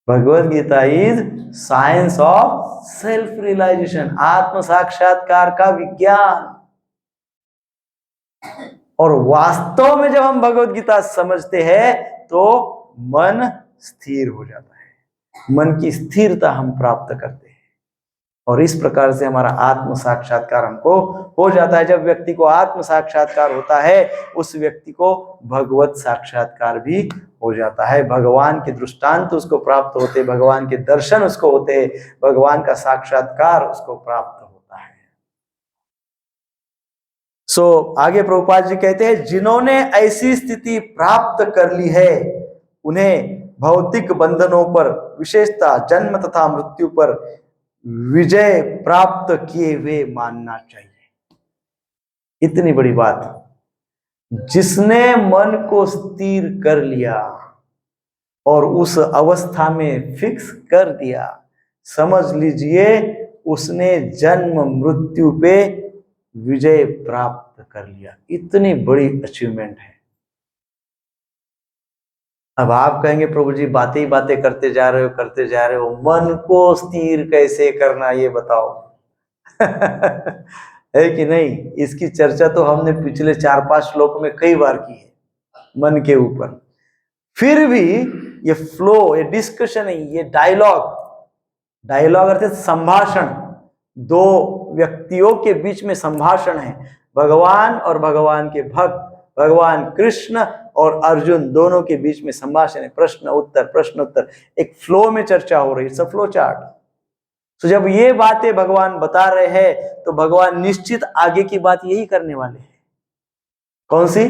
Bhagavad Gita is science of self realization, आत्म साक्षात्कार का विज्ञान। और वास्तव में जब हम भगवत गीता समझते हैं तो मन स्थिर हो जाता है, मन की स्थिरता हम प्राप्त करते हैं और इस प्रकार से हमारा आत्म साक्षात्कार हमको हो जाता है। जब व्यक्ति को आत्म साक्षात्कार होता है उस व्यक्ति को भगवत साक्षात्कार भी हो जाता है। भगवान के दृष्टांत उसको प्राप्त होते, भगवान के दर्शन उसको होते, भगवान का साक्षात्कार उसको प्राप्त होता है। आगे प्रभुपाद जी कहते हैं, जिन्होंने ऐसी स्थिति प्राप्त कर ली है उन्हें भौतिक बंधनों पर, विशेषतः जन्म तथा मृत्यु पर विजय प्राप्त किए हुए मानना चाहिए। इतनी बड़ी बात, जिसने मन को स्थिर कर लिया और उस अवस्था में फिक्स कर दिया, समझ लीजिए उसने जन्म मृत्यु पे विजय प्राप्त कर लिया। इतनी बड़ी अचीवमेंट है। अब आप कहेंगे प्रभु जी बातें ही बातें करते जा रहे हो, मन को स्थिर कैसे करना ये बताओ। है कि नहीं? इसकी चर्चा तो हमने पिछले 4-5 श्लोक में कई बार की है मन के ऊपर। फिर भी ये फ्लो, ये डिस्कशन है, ये डायलॉग अर्थात संभाषण, दो व्यक्तियों के बीच में संभाषण है। भगवान और भगवान के भक्त, भगवान कृष्ण और अर्जुन दोनों के बीच में संभाषण है। प्रश्न उत्तर, एक फ्लो में चर्चा हो रही है, फ्लो चार्ट। तो जब ये बातें भगवान बता रहे हैं तो भगवान निश्चित आगे की बात यही करने वाले हैं। कौन सी?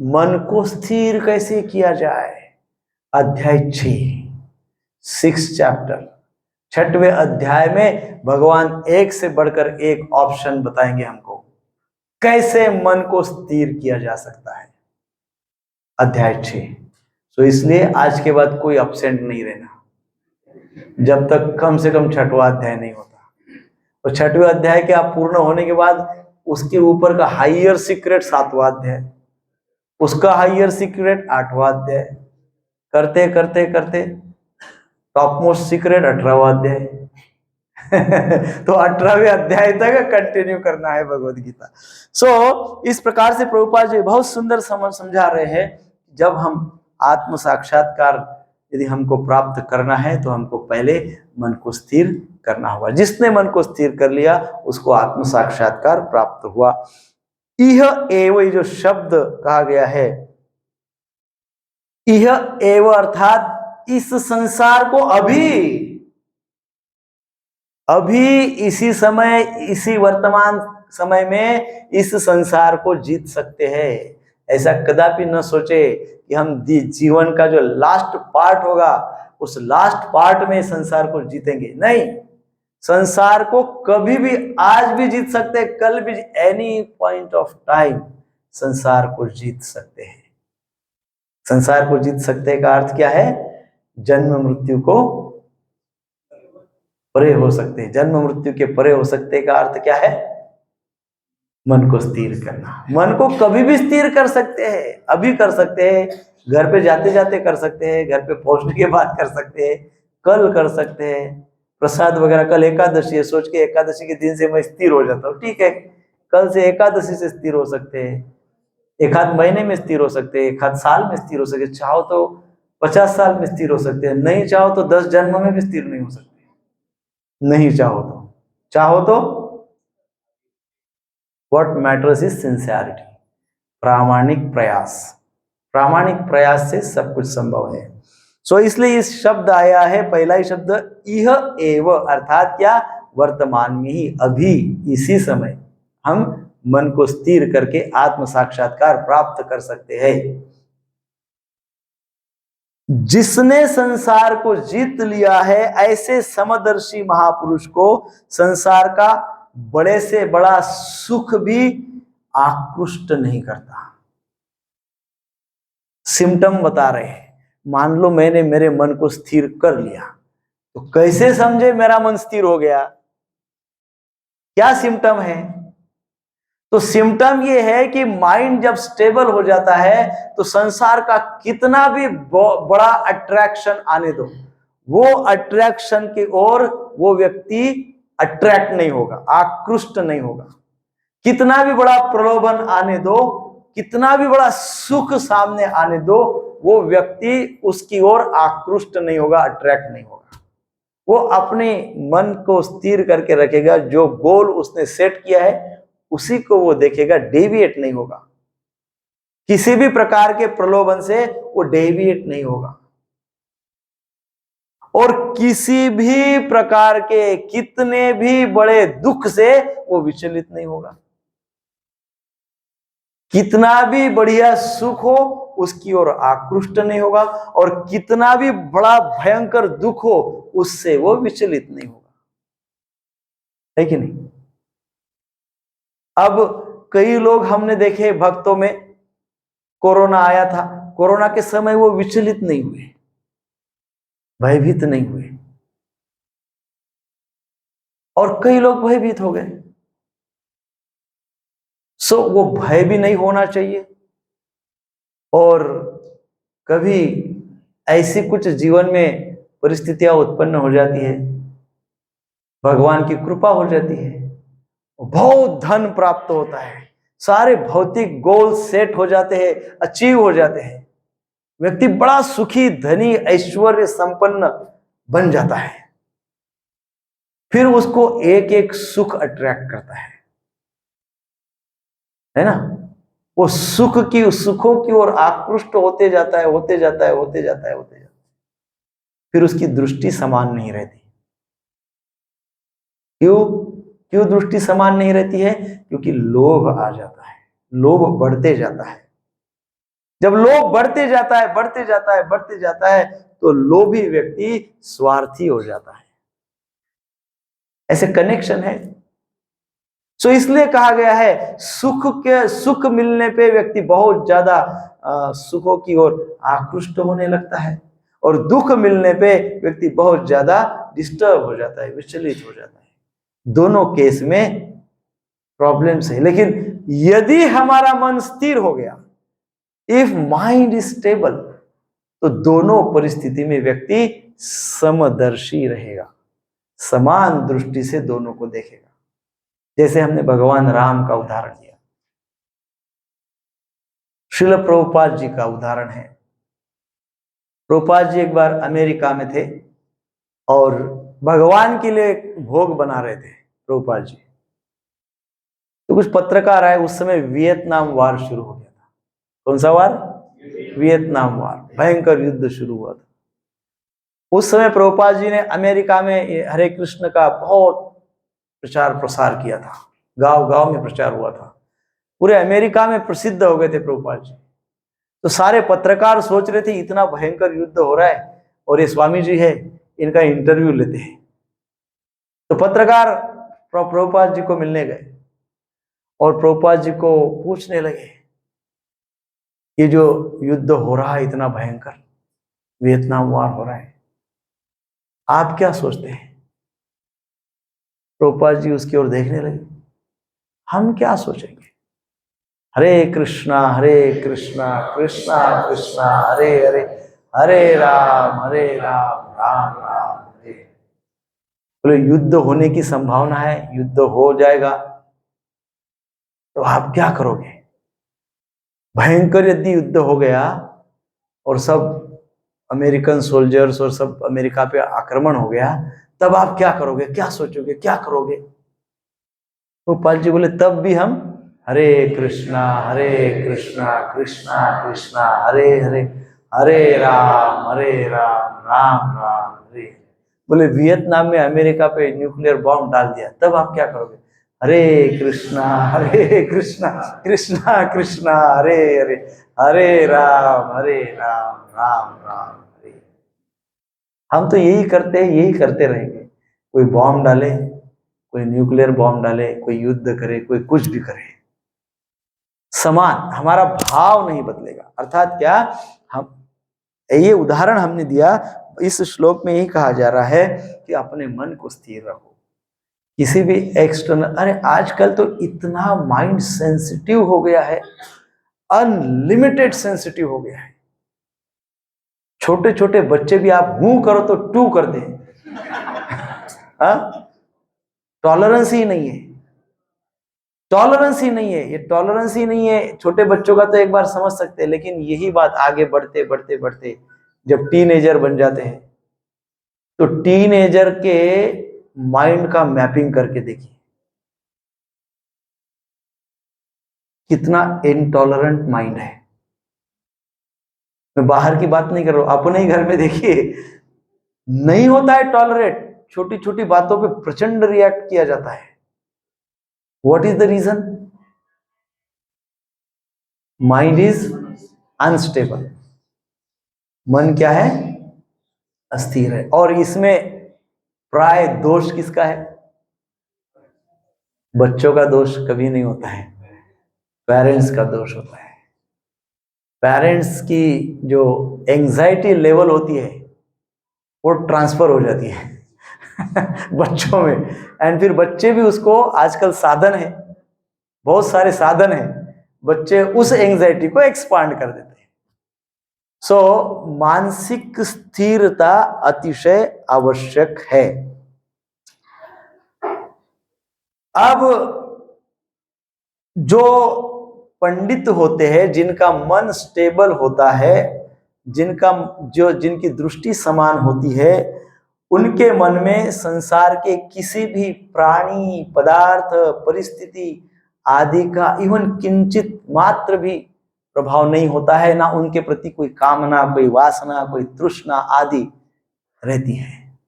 मन को स्थिर कैसे किया जाए। अध्याय 6 चैप्टर, 6वें अध्याय में भगवान एक से बढ़कर एक ऑप्शन बताएंगे हमको, कैसे मन को स्थिर किया जा सकता है। अध्याय 6। तो इसलिए आज के बाद कोई एब्सेंट नहीं रहना जब तक कम से कम 6वां अध्याय नहीं होता। और 6वें अध्याय के आप पूर्ण होने के बाद उसके ऊपर का हायर सीक्रेट 7वां अध्याय, उसका हायर सीक्रेट 8वां अध्याय, करते करते करते टॉप मोस्ट सीक्रेट 18वां अध्याय। तो 18वें अध्याय तक कंटिन्यू करना है भगवत गीता। इस प्रकार से प्रभुपाद जी बहुत सुंदर समझा रहे हैं, जब हम आत्म साक्षात्कार यदि हमको प्राप्त करना है तो हमको पहले मन को स्थिर करना होगा। जिसने मन को स्थिर कर लिया उसको आत्म साक्षात्कार प्राप्त हुआ। यह एव, जो शब्द कहा गया है, यह एव अर्थात इस संसार को अभी इसी समय, इसी वर्तमान समय में इस संसार को जीत सकते हैं। ऐसा कदापि न सोचे कि हम जीवन का जो लास्ट पार्ट होगा उस लास्ट पार्ट में संसार को जीतेंगे। नहीं, संसार को कभी भी, आज भी जीत सकते हैं, कल भी, एनी पॉइंट ऑफ टाइम संसार को जीत सकते हैं। संसार को जीत सकते हैं का अर्थ क्या है? जन्म मृत्यु को परे हो सकते हैं। जन्म मृत्यु के परे हो सकते का अर्थ क्या है? मन को स्थिर करना। मन को कभी भी स्थिर कर सकते हैं, अभी कर सकते हैं, घर पे जाते जाते कर सकते हैं, घर पे पहुंचने के बाद कर सकते हैं, कल कर सकते हैं। प्रसाद वगैरह, कल एकादशी है, सोच के एकादशी के दिन से मैं स्थिर हो जाता हूँ, ठीक है, कल से एकादशी से स्थिर हो सकते हैं, एक आध महीने में स्थिर हो सकते हैं, एक आध साल में स्थिर हो सकते, चाहो तो 50 साल में स्थिर हो सकते हैं, नहीं चाहो तो 10 जन्म में भी स्थिर नहीं हो सकते। नहीं चाहो तो व्हाट मैटर्स इज सिंसियरिटी, प्रामाणिक प्रयास से सब कुछ संभव है। इसलिए इस शब्द आया है, पहला ही शब्द यह एव, अर्थात क्या? वर्तमान में ही, अभी इसी समय हम मन को स्थिर करके आत्म साक्षात्कार प्राप्त कर सकते हैं। जिसने संसार को जीत लिया है, ऐसे समदर्शी महापुरुष को संसार का बड़े से बड़ा सुख भी आकृष्ट नहीं करता। सिम्टम बता रहे हैं। मान लो मैंने मेरे मन को स्थिर कर लिया, तो कैसे समझे मेरा मन स्थिर हो गया? क्या सिम्टम है? तो सिम्टम ये है कि माइंड जब स्टेबल हो जाता है तो संसार का कितना भी बड़ा अट्रैक्शन आने दो, वो अट्रैक्शन की ओर वो व्यक्ति अट्रैक्ट नहीं होगा, आकृष्ट नहीं होगा। कितना भी बड़ा प्रलोभन आने दो, कितना भी बड़ा सुख सामने आने दो, वो व्यक्ति उसकी ओर आकृष्ट नहीं होगा, अट्रैक्ट नहीं होगा। वो अपने मन को स्थिर करके रखेगा, जो गोल उसने सेट किया है उसी को वो देखेगा, डेविएट नहीं होगा, किसी भी प्रकार के प्रलोभन से वो डेविएट नहीं होगा, और किसी भी प्रकार के कितने भी बड़े दुख से वो विचलित नहीं होगा। कितना भी बढ़िया सुख हो उसकी ओर आकृष्ट नहीं होगा, और कितना भी बड़ा भयंकर दुख हो उससे वो विचलित नहीं होगा, है कि नहीं? अब कई लोग हमने देखे भक्तों में, कोरोना आया था, कोरोना के समय वो विचलित नहीं हुए, भयभीत नहीं हुए, और कई लोग भयभीत हो गए। वो भय भी नहीं होना चाहिए, और कभी ऐसी कुछ जीवन में परिस्थितियां उत्पन्न हो जाती है, भगवान की कृपा हो जाती है, बहुत धन प्राप्त होता है, सारे भौतिक गोल सेट हो जाते हैं, अचीव हो जाते हैं, व्यक्ति बड़ा सुखी, धनी, ऐश्वर्य संपन्न बन जाता है, फिर उसको एक एक सुख अट्रैक्ट करता है ना? वो सुखों की ओर आकृष्ट होते जाता है, होते जाता है, होते जाता है, होते जाता है, फिर उसकी दृष्टि समान नहीं रहती। क्यों दृष्टि समान नहीं रहती है? क्योंकि लोभ आ जाता है, लोभ बढ़ते जाता है। जब लोभ बढ़ते जाता है, बढ़ते जाता है, बढ़ते जाता है, तो लोभी व्यक्ति स्वार्थी हो जाता है। ऐसे कनेक्शन है। इसलिए कहा गया है सुख मिलने पे व्यक्ति बहुत ज्यादा सुखों की ओर आकृष्ट होने लगता है, और दुख मिलने पे व्यक्ति बहुत ज्यादा डिस्टर्ब हो जाता है, विचलित हो जाता है। दोनों केस में प्रॉब्लम्स है, लेकिन यदि हमारा मन स्थिर हो गया, इफ माइंड इज स्टेबल, तो दोनों परिस्थिति में व्यक्ति समदर्शी रहेगा, समान दृष्टि से दोनों को देखेगा। जैसे हमने भगवान राम का उदाहरण लिया, श्रील प्रभुपाद जी का उदाहरण है। प्रभुपाद जी एक बार अमेरिका में थे और भगवान के लिए भोग बना रहे थे प्रभुपाद जी। तो कुछ पत्रकार आए, उस समय वियतनाम वार शुरू हो गया था। कौन सा वार? वियतनाम वार, भयंकर युद्ध शुरू हुआ था। उस समय प्रभुपाद जी ने अमेरिका में हरे कृष्ण का बहुत प्रचार प्रसार किया था, गांव गांव में प्रचार हुआ था, पूरे अमेरिका में प्रसिद्ध हो गए थे प्रभुपाद जी। तो सारे पत्रकार सोच रहे थे इतना भयंकर युद्ध हो रहा है और ये स्वामी जी है, इनका इंटरव्यू लेते हैं। तो पत्रकार प्रभुपाद जी को मिलने गए और प्रभुपाद जी को पूछने लगे, ये जो युद्ध हो रहा है इतना भयंकर, वियतनाम वार हो रहा है, आप क्या सोचते हैं? प्रभुपाद जी उसकी ओर देखने लगे, हम क्या सोचेंगे? हरे कृष्णा कृष्णा कृष्णा हरे हरे, हरे राम राम राम हरे। बोले युद्ध होने की संभावना है, युद्ध हो जाएगा, तो आप क्या करोगे? भयंकर यदि युद्ध हो गया और सब अमेरिकन सोल्जर्स और सब अमेरिका पे आक्रमण हो गया, तब आप क्या करोगे? क्या सोचोगे? क्या करोगे? तो पाल जी बोले तब भी हम हरे कृष्णा कृष्णा कृष्णा हरे हरे, हरे राम राम राम हरे। बोले वियतनाम में अमेरिका पे न्यूक्लियर बॉम्ब डाल दिया, तब आप क्या करोगे? हरे कृष्णा कृष्णा कृष्णा हरे हरे, हरे राम राम राम हरे। हम तो यही करते रहेंगे। कोई बॉम्ब डाले, कोई न्यूक्लियर बॉम्ब डाले, कोई युद्ध करे, कोई कुछ भी करे, समान हमारा भाव नहीं बदलेगा। अर्थात क्या, हम ये उदाहरण हमने दिया, इस श्लोक में यही कहा जा रहा है कि अपने मन को स्थिर रखो। किसी भी एक्सटर्नल, अरे आजकल तो इतना माइंड सेंसिटिव हो गया है, अनलिमिटेड सेंसिटिव हो गया है। छोटे छोटे बच्चे भी आप हूं करो तो टू कर दे, टॉलरेंस ही नहीं है, टॉलरेंस ही नहीं है, ये टॉलरेंस ही नहीं है। छोटे बच्चों का तो एक बार समझ सकते हैं, लेकिन यही बात आगे बढ़ते बढ़ते बढ़ते जब टीनेजर बन जाते हैं, तो टीनेजर के माइंड का मैपिंग करके देखिए, कितना इनटॉलरेंट माइंड है। मैं बाहर की बात नहीं कर रहा हूं, अपने ही घर में देखिए, नहीं होता है टॉलरेट। छोटी छोटी बातों पे प्रचंड रिएक्ट किया जाता है। What is the reason? Mind is unstable. मन क्या है? अस्थिर है। और इसमें प्राय दोष किसका है? बच्चों का दोष कभी नहीं होता है, पेरेंट्स का दोष होता है। पेरेंट्स की जो एंजाइटी लेवल होती है वो ट्रांसफर हो जाती है बच्चों में, एंड फिर बच्चे भी उसको, आजकल साधन है, बहुत सारे साधन है, बच्चे उस एंजाइटी को एक्सपांड कर देते हैं। सो मानसिक स्थिरता अतिशय आवश्यक है। अब जो पंडित होते हैं, जिनका मन स्टेबल होता है, जिनकी दृष्टि समान होती है, उनके मन में संसार के किसी भी प्राणी, पदार्थ, परिस्थिति आदि का इवन किंचित मात्र भी प्रभाव नहीं होता है। ना उनके प्रति कोई कामना, कोई वासना, कोई तृष्णा आदि रहती है।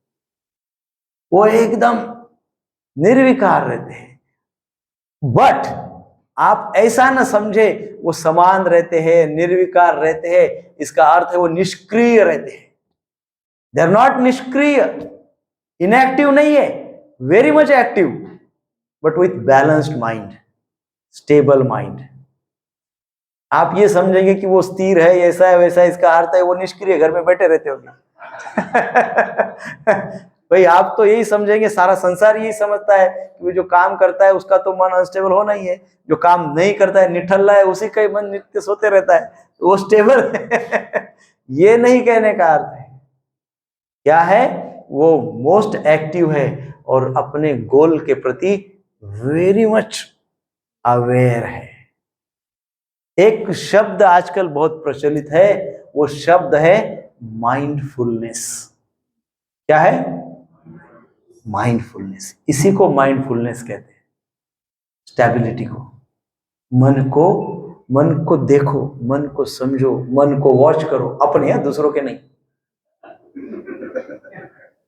वो एकदम निर्विकार रहते हैं। बट आप ऐसा न समझे वो समान रहते हैं, निर्विकार रहते हैं, इसका अर्थ है वो निष्क्रिय रहते हैं। दे आर नॉट निष्क्रिय, इनएक्टिव नहीं है, very much active, but with balanced mind, stable mind. आप ये समझेंगे कि वो स्थिर है, ऐसा है वैसा है, इसका अर्थ है वो निष्क्रिय घर में बैठे रहते होंगे भाई आप तो यही समझेंगे, सारा संसार यही समझता है कि वो जो काम करता है उसका तो मन अनस्टेबल होना ही है, जो काम नहीं करता है, निठल्ला है, उसी का ही मन नित्य सोते रहता है, तो वो स्टेबल है ये नहीं कहने का अर्थ है। क्या है? वो मोस्ट एक्टिव है और अपने गोल के प्रति वेरी मच अवेयर है। एक शब्द आजकल बहुत प्रचलित है, वो शब्द है माइंडफुलनेस। क्या है? माइंडफुलनेस। इसी को माइंडफुलनेस कहते हैं, स्टेबिलिटी को। मन को देखो, मन को समझो, मन को वॉच करो, अपने या दूसरों के नहीं।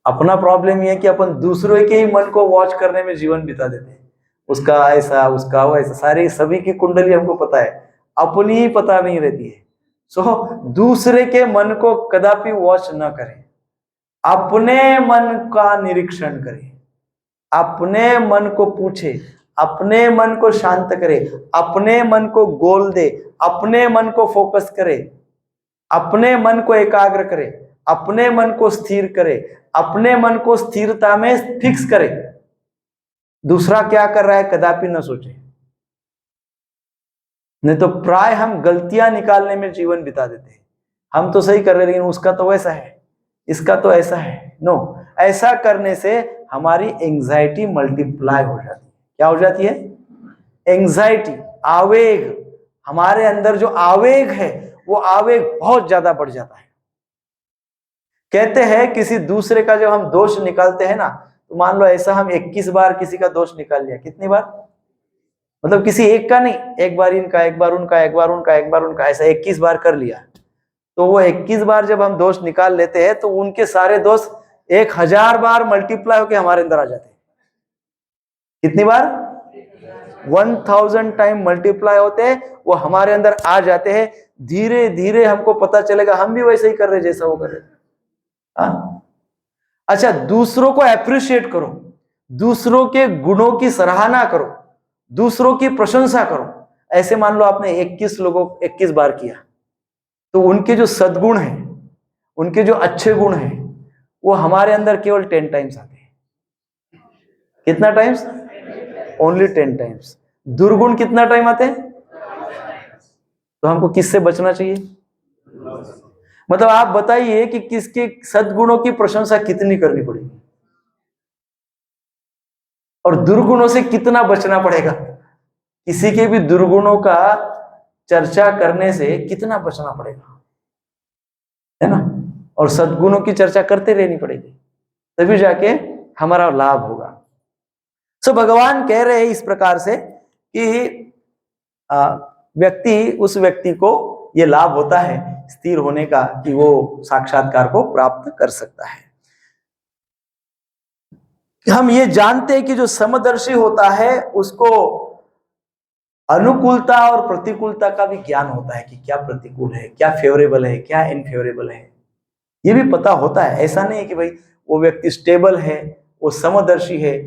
अपना प्रॉब्लम यह है कि अपन दूसरों के ही मन को वॉच करने में जीवन बिता देते हैं। उसका ऐसा, उसका वैसा, सारी सभी की कुंडली हमको पता है, अपनी ही पता नहीं रहती है। सो दूसरे के मन को कदापि वॉच न करें, अपने मन का निरीक्षण करें, अपने मन को पूछे, अपने मन को शांत करे, अपने मन को गोल दे, अपने मन को फोकस करे, अपने मन को एकाग्र करे, अपने मन को स्थिर करे, अपने मन को स्थिरता में फिक्स करे। दूसरा क्या कर रहा है कदापि न सोचे, नहीं तो प्राय हम गलतियां निकालने में जीवन बिता देते हैं। हम तो सही कर रहे हैं, लेकिन उसका तो वैसा है, इसका तो ऐसा है। नो, ऐसा करने से हमारी एंजाइटी मल्टीप्लाई हो जाती है। क्या हो जाती है? एंजाइटी, आवेग। हमारे अंदर जो आवेग है वो आवेग बहुत ज्यादा बढ़ जाता है। कहते हैं किसी दूसरे का जब हम दोष निकालते हैं ना, तो मान लो ऐसा हम 21 बार किसी का दोष निकाल लिया। कितनी बार? मतलब किसी एक का नहीं, एक बार इनका, एक बार उनका, एक बार उनका, एक बार उनका, ऐसा 21 बार कर लिया। तो वो 21 बार जब हम दोष निकाल लेते हैं तो उनके सारे दोष 1000 बार मल्टीप्लाई होकर हमारे अंदर आ जाते हैं। कितनी बार? 1000 टाइम मल्टीप्लाई होते हैं, वो हमारे अंदर आ जाते हैं। धीरे धीरे हमको पता चलेगा हम भी वैसे ही कर रहे जैसा वो कर रहे। अच्छा, दूसरों को अप्रिशिएट करो, दूसरों के गुणों की सराहना करो, दूसरों की प्रशंसा करो। ऐसे मान लो आपने 21 लोगों 21 बार किया, तो उनके जो सद्गुण हैं, उनके जो अच्छे गुण हैं, वो हमारे अंदर केवल 10 टाइम्स आते हैं। कितना टाइम्स? Only 10 times. दुर्गुण कितना टाइम आते हैं? तो हमको किससे बचना चाहिए? मतलब आप बताइए कि किसके सद्गुणों की प्रशंसा कितनी करनी पड़ेगी और दुर्गुणों से कितना बचना पड़ेगा? किसी के भी दुर्गुणों का चर्चा करने से कितना बचना पड़ेगा, है ना? और सद्गुणों की चर्चा करते रहनी पड़ेगी। तभी जाके हमारा लाभ होगा। सो भगवान कह रहे हैं इस प्रकार से कि उस व्यक्ति को ये लाभ होता है स्थिर होने का कि वो साक्षात्कार को प्राप्त कर सकता है। हम ये जानते हैं कि जो समदर्शी होता है उसको अनुकूलता और प्रतिकूलता का भी ज्ञान होता है कि क्या प्रतिकूल है, क्या फेवरेबल है, क्या इनफेवरेबल है, ये भी पता होता है। ऐसा नहीं है कि भाई वो व्यक्ति स्टेबल है, वो समदर्शी है।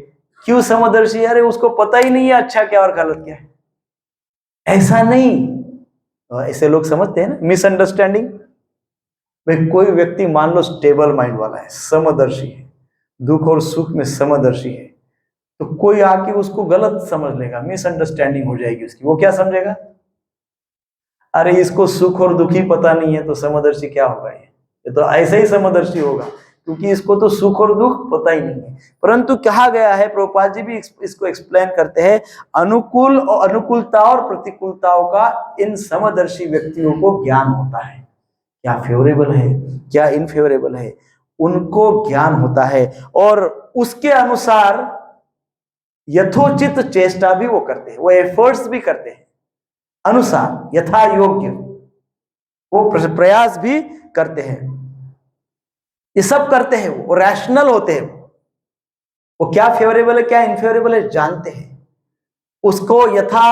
क्यों समदर्शी है? अरे उसको पता ही नहीं है अच्छा क्या और गलत क्या है। ऐसा नहीं, ऐसे लोग समझते हैं ना, मिसअंडरस्टैंडिंग। भाई कोई व्यक्ति मान लो स्टेबल माइंड वाला है, समदर्शी है, दुख और सुख में समदर्शी है, तो कोई आके उसको गलत समझ लेगा, मिसअंडरस्टैंडिंग हो जाएगी उसकी। वो क्या समझेगा? अरे इसको सुख और दुख ही पता नहीं है तो समदर्शी क्या होगा? ये तो ऐसे ही समदर्शी होगा क्योंकि इसको तो सुख और दुख पता ही नहीं है। परंतु कहा गया है, प्रभुपाद जी भी इसको एक्सप्लेन करते हैं, अनुकूलता और प्रतिकूलताओं का इन समदर्शी व्यक्तियों को ज्ञान होता है। क्या फेवरेबल है, क्या इनफेवरेबल है, उनको ज्ञान होता है और उसके अनुसार यथोचित चेष्टा भी वो करते हैं, वो एफर्ट्स भी करते हैं, अनुसार यथा योग्य वो प्रयास भी करते हैं। ये सब करते हैं, वो रैशनल होते हैं। वो क्या फेवरेबल है क्या इनफेवरेबल है जानते हैं, उसको यथा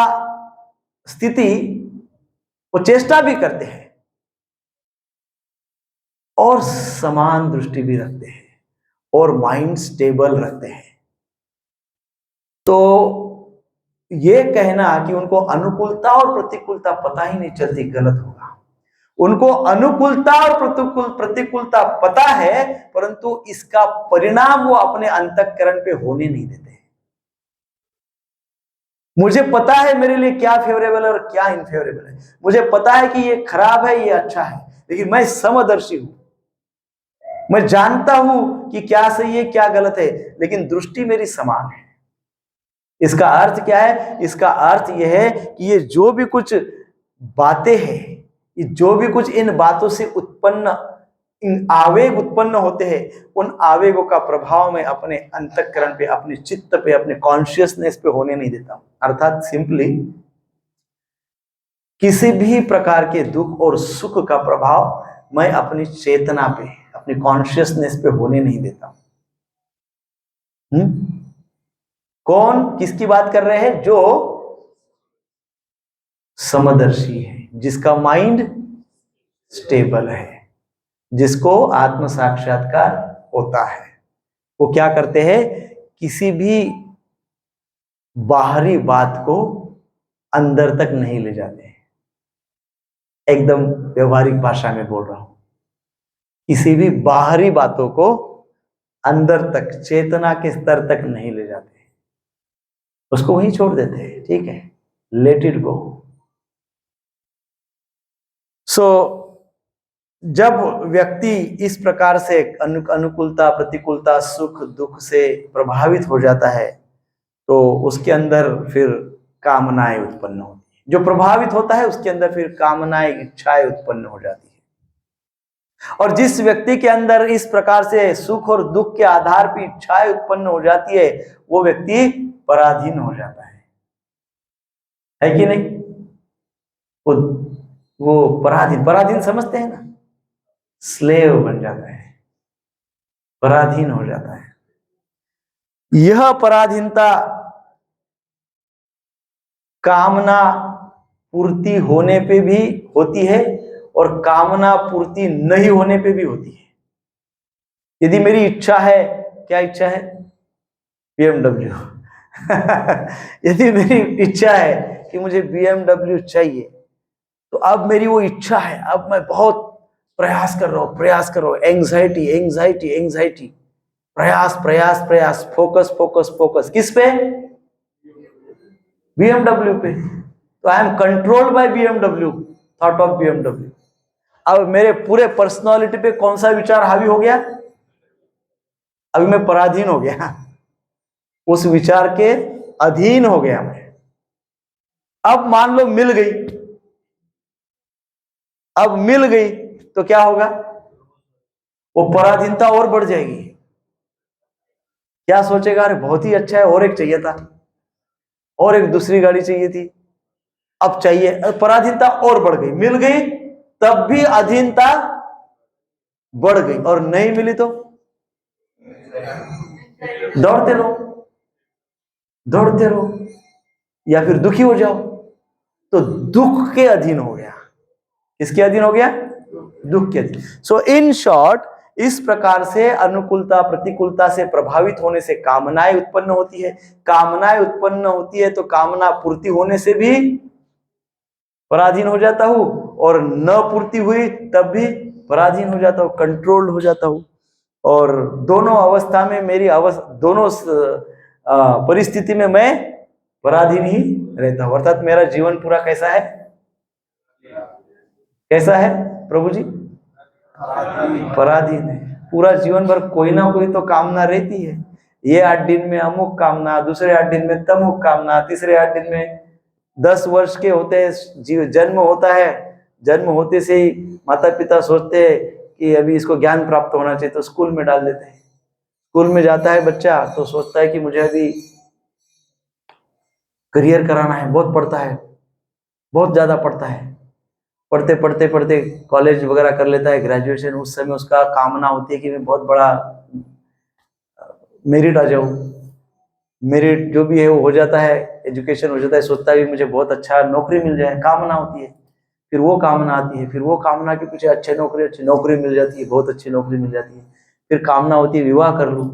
स्थिति वो चेष्टा भी करते हैं और समान दृष्टि भी रखते हैं और माइंड स्टेबल रखते हैं। तो ये कहना कि उनको अनुकूलता और प्रतिकूलता पता ही नहीं चलती गलत होगा। उनको अनुकूलता और प्रतिकूलता पता है, परंतु इसका परिणाम वो अपने अंतःकरण पे होने नहीं देते। मुझे पता है मेरे लिए क्या फेवरेबल है और क्या इनफेवरेबल है, मुझे पता है कि ये खराब है ये अच्छा है, लेकिन मैं समदर्शी हूं, मैं जानता हूं कि क्या सही है क्या गलत है, लेकिन दृष्टि मेरी समान है। इसका अर्थ क्या है? इसका अर्थ यह है कि ये जो भी कुछ बातें हैं, ये जो भी कुछ इन बातों से उत्पन्न इन आवेग उत्पन्न होते हैं, उन आवेगों का प्रभाव मैं अपने अंतःकरण पे, अपने चित्त पे, अपने कॉन्शियसनेस पे होने नहीं देता हूं। अर्थात सिंपली किसी भी प्रकार के दुख और सुख का प्रभाव मैं अपनी चेतना पे, अपनी कॉन्शियसनेस पे होने नहीं देता हूं। कौन किसकी बात कर रहे हैं? जो समदर्शी है, जिसका माइंड स्टेबल है, जिसको आत्म साक्षात्कार होता है। वो क्या करते हैं? किसी भी बाहरी बात को अंदर तक नहीं ले जाते। एकदम व्यवहारिक भाषा में बोल रहा हूं, किसी भी बाहरी बातों को अंदर तक, चेतना के स्तर तक नहीं ले जाते, उसको वहीं छोड़ देते हैं। ठीक है, लेट इट गो। सो जब व्यक्ति इस प्रकार से अनुकूलता प्रतिकूलता सुख दुख से प्रभावित हो जाता है, तो उसके अंदर फिर कामनाएं उत्पन्न होती है। जो प्रभावित होता है उसके अंदर फिर कामनाएं, इच्छाएं उत्पन्न हो जाती है। और जिस व्यक्ति के अंदर इस प्रकार से सुख और दुख के आधार पर इच्छाएं उत्पन्न हो जाती है, वो व्यक्ति पराधीन हो जाता है कि नहीं? वो पराधीन समझते हैं ना, स्लेव बन जाता है, पराधीन हो जाता है। यह पराधीनता कामना पूर्ति होने पे भी होती है और कामना पूर्ति नहीं होने पे भी होती है। यदि मेरी इच्छा है, क्या इच्छा है? BMW यदि मेरी इच्छा है कि मुझे BMW चाहिए, तो अब मेरी वो इच्छा है, अब मैं बहुत प्रयास कर रहा हूं, एंजाइटी, प्रयास, फोकस किस पे? BMW पे। तो I am controlled by BMW, thought of BMW। अब मेरे पूरे पर्सनालिटी पे कौन सा विचार हावी हो गया? अभी मैं पराधीन हो गया, उस विचार के अधीन हो गया मैं। अब मान लो मिल गई, अब मिल गई तो क्या होगा? वो पराधीनता और बढ़ जाएगी। क्या सोचेगा, अरे बहुत ही अच्छा है, और एक चाहिए था, और एक दूसरी गाड़ी चाहिए थी, अब चाहिए। पराधीनता और बढ़ गई, मिल गई तब भी अधीनता बढ़ गई, और नहीं मिली तो दौड़ते रहो, दौड़ते रहो, या फिर दुखी हो जाओ। तो दुख के अधीन हो गया। किसके अधीन हो गया? दुख के अधीन। सो इन शॉर्ट, इस प्रकार से अनुकूलता प्रतिकूलता से प्रभावित होने से कामनाएं उत्पन्न होती है। कामनाएं उत्पन्न होती है तो कामना पूर्ति होने से भी पराधीन हो जाता हूं, और न पूर्ति हुई तब भी पराधीन हो जाता हूं, कंट्रोल्ड हो जाता हूं। और दोनों अवस्था में मेरी दोनों परिस्थिति में मैं पराधीन ही रहता हूं। अर्थात मेरा जीवन पूरा कैसा है? कैसा है प्रभु जी? पराधीन है। पूरा जीवन भर कोई ना कोई तो कामना रहती है। ये 8 दिन में अमुक कामना, दूसरे 8 दिन में तमुक कामना, तीसरे 8 दिन में 10 वर्ष के होते हैं, जन्म होता है, जन्म होते से ही माता पिता सोचते हैं कि अभी इसको ज्ञान प्राप्त होना चाहिए, तो स्कूल में डाल देते हैं। स्कूल में जाता है बच्चा तो सोचता है कि मुझे अभी करियर कराना है, बहुत पढ़ता है, बहुत ज्यादा पढ़ता है, पढ़ते पढ़ते पढ़ते कॉलेज वगैरह कर लेता है, ग्रेजुएशन। उस समय उसका कामना होती है कि मैं बहुत बड़ा मेरिट आ जाऊं, मेरिट जो भी है वो हो जाता है, एजुकेशन हो जाता है, सोचता है मुझे बहुत अच्छा नौकरी मिल जाए, कामना होती है। फिर वो कामना आती है, फिर वो कामना के पीछे अच्छी नौकरी मिल जाती है, बहुत अच्छी नौकरी मिल जाती है। फिर कामना होती है विवाह कर लूं,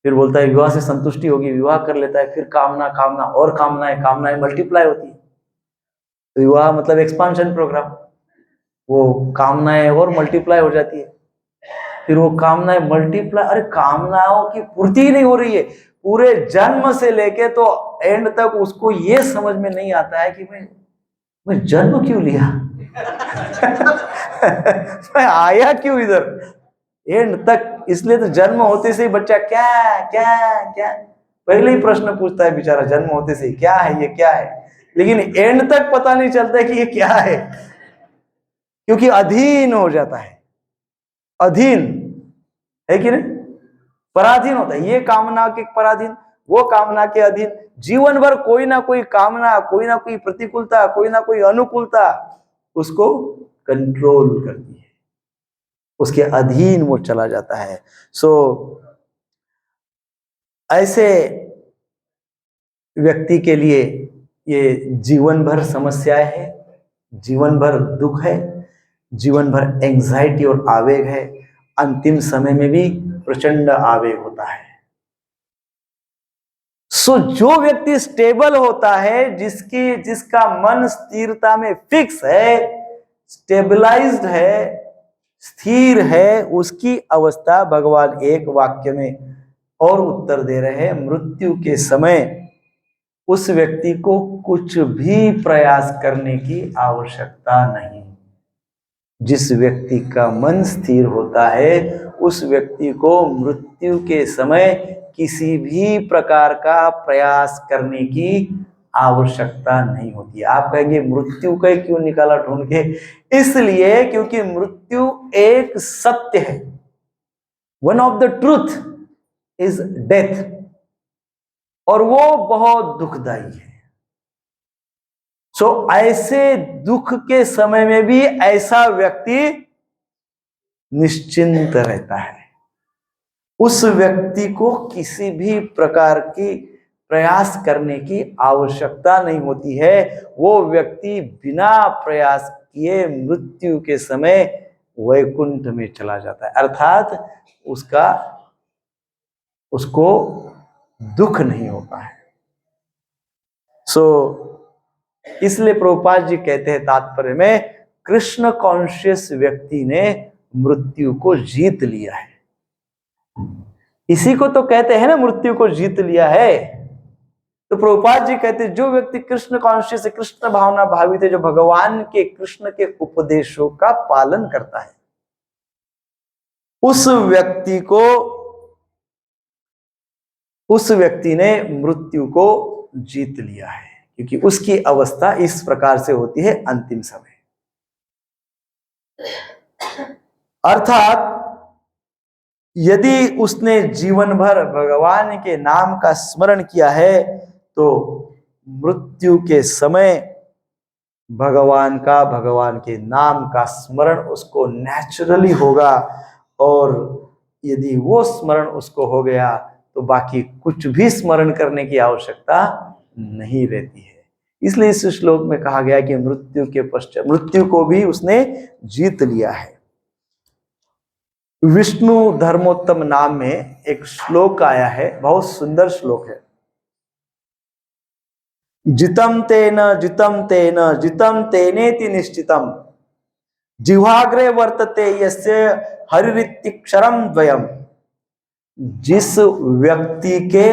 फिर बोलता है विवाह से संतुष्टि होगी, विवाह कर लेता है। फिर कामना कामना और कामनाएं मल्टीप्लाई होती है। विवाह मतलब एक्सपांशन प्रोग्राम, वो कामनाएं और मल्टीप्लाई हो जाती है। फिर वो कामनाएं मल्टीप्लाई, अरे कामनाओं की पूर्ति ही नहीं हो रही है पूरे जन्म से लेके तो एंड तक। उसको ये समझ में नहीं आता है कि मैं जन्म क्यों लिया मैं आया क्यों इधर एंड तक। इसलिए तो जन्म होते से ही बच्चा क्या क्या क्या पहले ही प्रश्न पूछता है बेचारा, जन्म होते से ही क्या है ये, क्या है। लेकिन एंड तक पता नहीं चलता है कि ये क्या है, क्योंकि अधीन हो जाता है। अधीन है कि नहीं? पराधीन होता है, ये कामना के पराधीन, वो कामना के अधीन। जीवन भर कोई ना कोई कामना, कोई ना कोई प्रतिकूलता, कोई ना कोई अनुकूलता उसको कंट्रोल करती है, उसके अधीन वो चला जाता है। सो ऐसे व्यक्ति के लिए ये जीवन भर समस्याएं है, जीवन भर दुख है, जीवन भर एंजाइटी और आवेग है। अंतिम समय में भी प्रचंड आवेग होता है। सो जो व्यक्ति स्टेबल होता है, जिसका मन स्थिरता में फिक्स है, स्टेबलाइज्ड है, स्थिर है, उसकी अवस्था भगवान एक वाक्य में और उत्तर दे रहे हैं, मृत्यु के समय उस व्यक्ति को कुछ भी प्रयास करने की आवश्यकता नहीं। जिस व्यक्ति का मन स्थिर होता है उस व्यक्ति को मृत्यु के समय किसी भी प्रकार का प्रयास करने की आवश्यकता नहीं होती। आप कहेंगे मृत्यु का क्यों निकाला ढूंढ के? इसलिए क्योंकि मृत्यु एक सत्य है। One of the truth is death, और वो बहुत दुखदाई है। सो ऐसे दुख के समय में भी ऐसा व्यक्ति निश्चिंत रहता है। उस व्यक्ति को किसी भी प्रकार की प्रयास करने की आवश्यकता नहीं होती है। वो व्यक्ति बिना प्रयास किए मृत्यु के समय वैकुंठ में चला जाता है, अर्थात उसको दुख नहीं होता है। इसलिए प्रभुपाद जी कहते हैं तात्पर्य में, कृष्ण कॉन्शियस व्यक्ति ने मृत्यु को जीत लिया है। इसी को तो कहते हैं ना, मृत्यु को जीत लिया है। तो प्रभुपाद जी कहते हैं जो व्यक्ति कृष्ण कॉन्शियस है, कृष्ण भावना भावित है, जो भगवान के कृष्ण के उपदेशों का पालन करता है, उस व्यक्ति ने मृत्यु को जीत लिया है, क्योंकि उसकी अवस्था इस प्रकार से होती है अंतिम समय। अर्थात यदि उसने जीवन भर भगवान के नाम का स्मरण किया है तो मृत्यु के समय भगवान के नाम का स्मरण उसको नेचुरली होगा, और यदि वो स्मरण उसको हो गया तो बाकी कुछ भी स्मरण करने की आवश्यकता नहीं रहती है। इसलिए इस श्लोक में कहा गया कि मृत्यु के पश्चात, मृत्यु को भी उसने जीत लिया है। विष्णु धर्मोत्तम नाम में एक श्लोक आया है, बहुत सुंदर श्लोक है। जितम तेन जितम तेन जितम तेनेति निश्चितम जिह्वाग्रे वर्तते यस्य हरिरित्यक्षरम द्वयम। जिस व्यक्ति के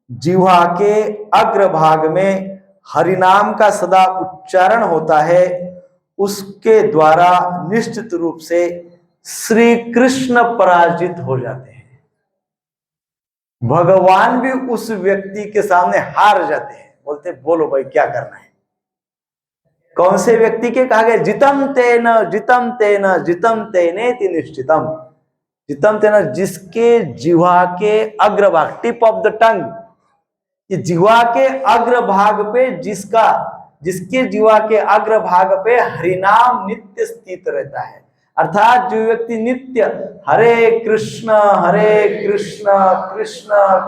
जिह्वा के अग्रभाग में हरिनाम का सदा उच्चारण होता है, उसके द्वारा निश्चित रूप से श्री कृष्ण पराजित हो जाते हैं। भगवान भी उस व्यक्ति के सामने हार जाते हैं, बोलते बोलो भाई क्या करना है। कौन से व्यक्ति के कहा गया? जितम तेन जितम तेन जितम तेनेति निश्चितम। जितम तेन, जिसके जिह्वा के अग्रभाग, टिप ऑफ द टंग, ये जिह्वा के अग्रभाग पे जिसके जिह्वा के अग्रभाग पे हरिनाम नित्य स्थित रहता है, अर्थात जो व्यक्ति नित्य हरे कृष्ण कृष्ण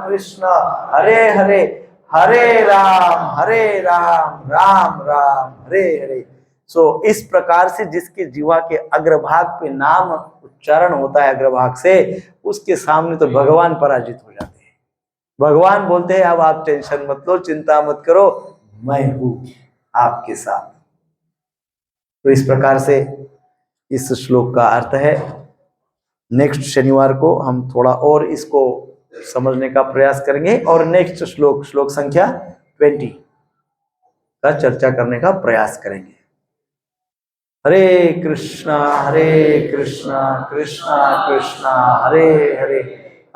कृष्ण हरे हरे, हरे राम राम राम हरे हरे। सो इस प्रकार से जिसके जीवा के अग्रभाग पे नाम उच्चारण होता है अग्रभाग से, उसके सामने तो भगवान पराजित हो जाते हैं। भगवान बोलते हैं अब आप टेंशन मत लो, चिंता मत करो, मैं हूं आपके साथ। तो इस प्रकार से इस श्लोक का अर्थ है। नेक्स्ट शनिवार को हम थोड़ा और इसको समझने का प्रयास करेंगे और नेक्स्ट श्लोक संख्या 20 का चर्चा करने का प्रयास करेंगे। हरे कृष्णा कृष्णा कृष्णा हरे हरे,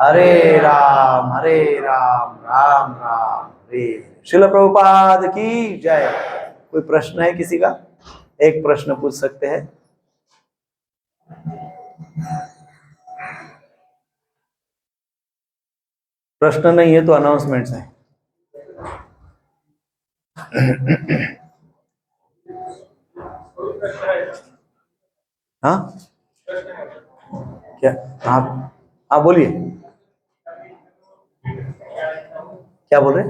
हरे राम राम राम हरे। श्रील प्रभुपाद की जय। कोई प्रश्न है किसी का? एक प्रश्न पूछ सकते हैं। प्रश्न नहीं है तो अनाउंसमेंट्स है। हाँ क्या? आप बोलिए, क्या बोल रहे?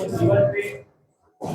जीवन पे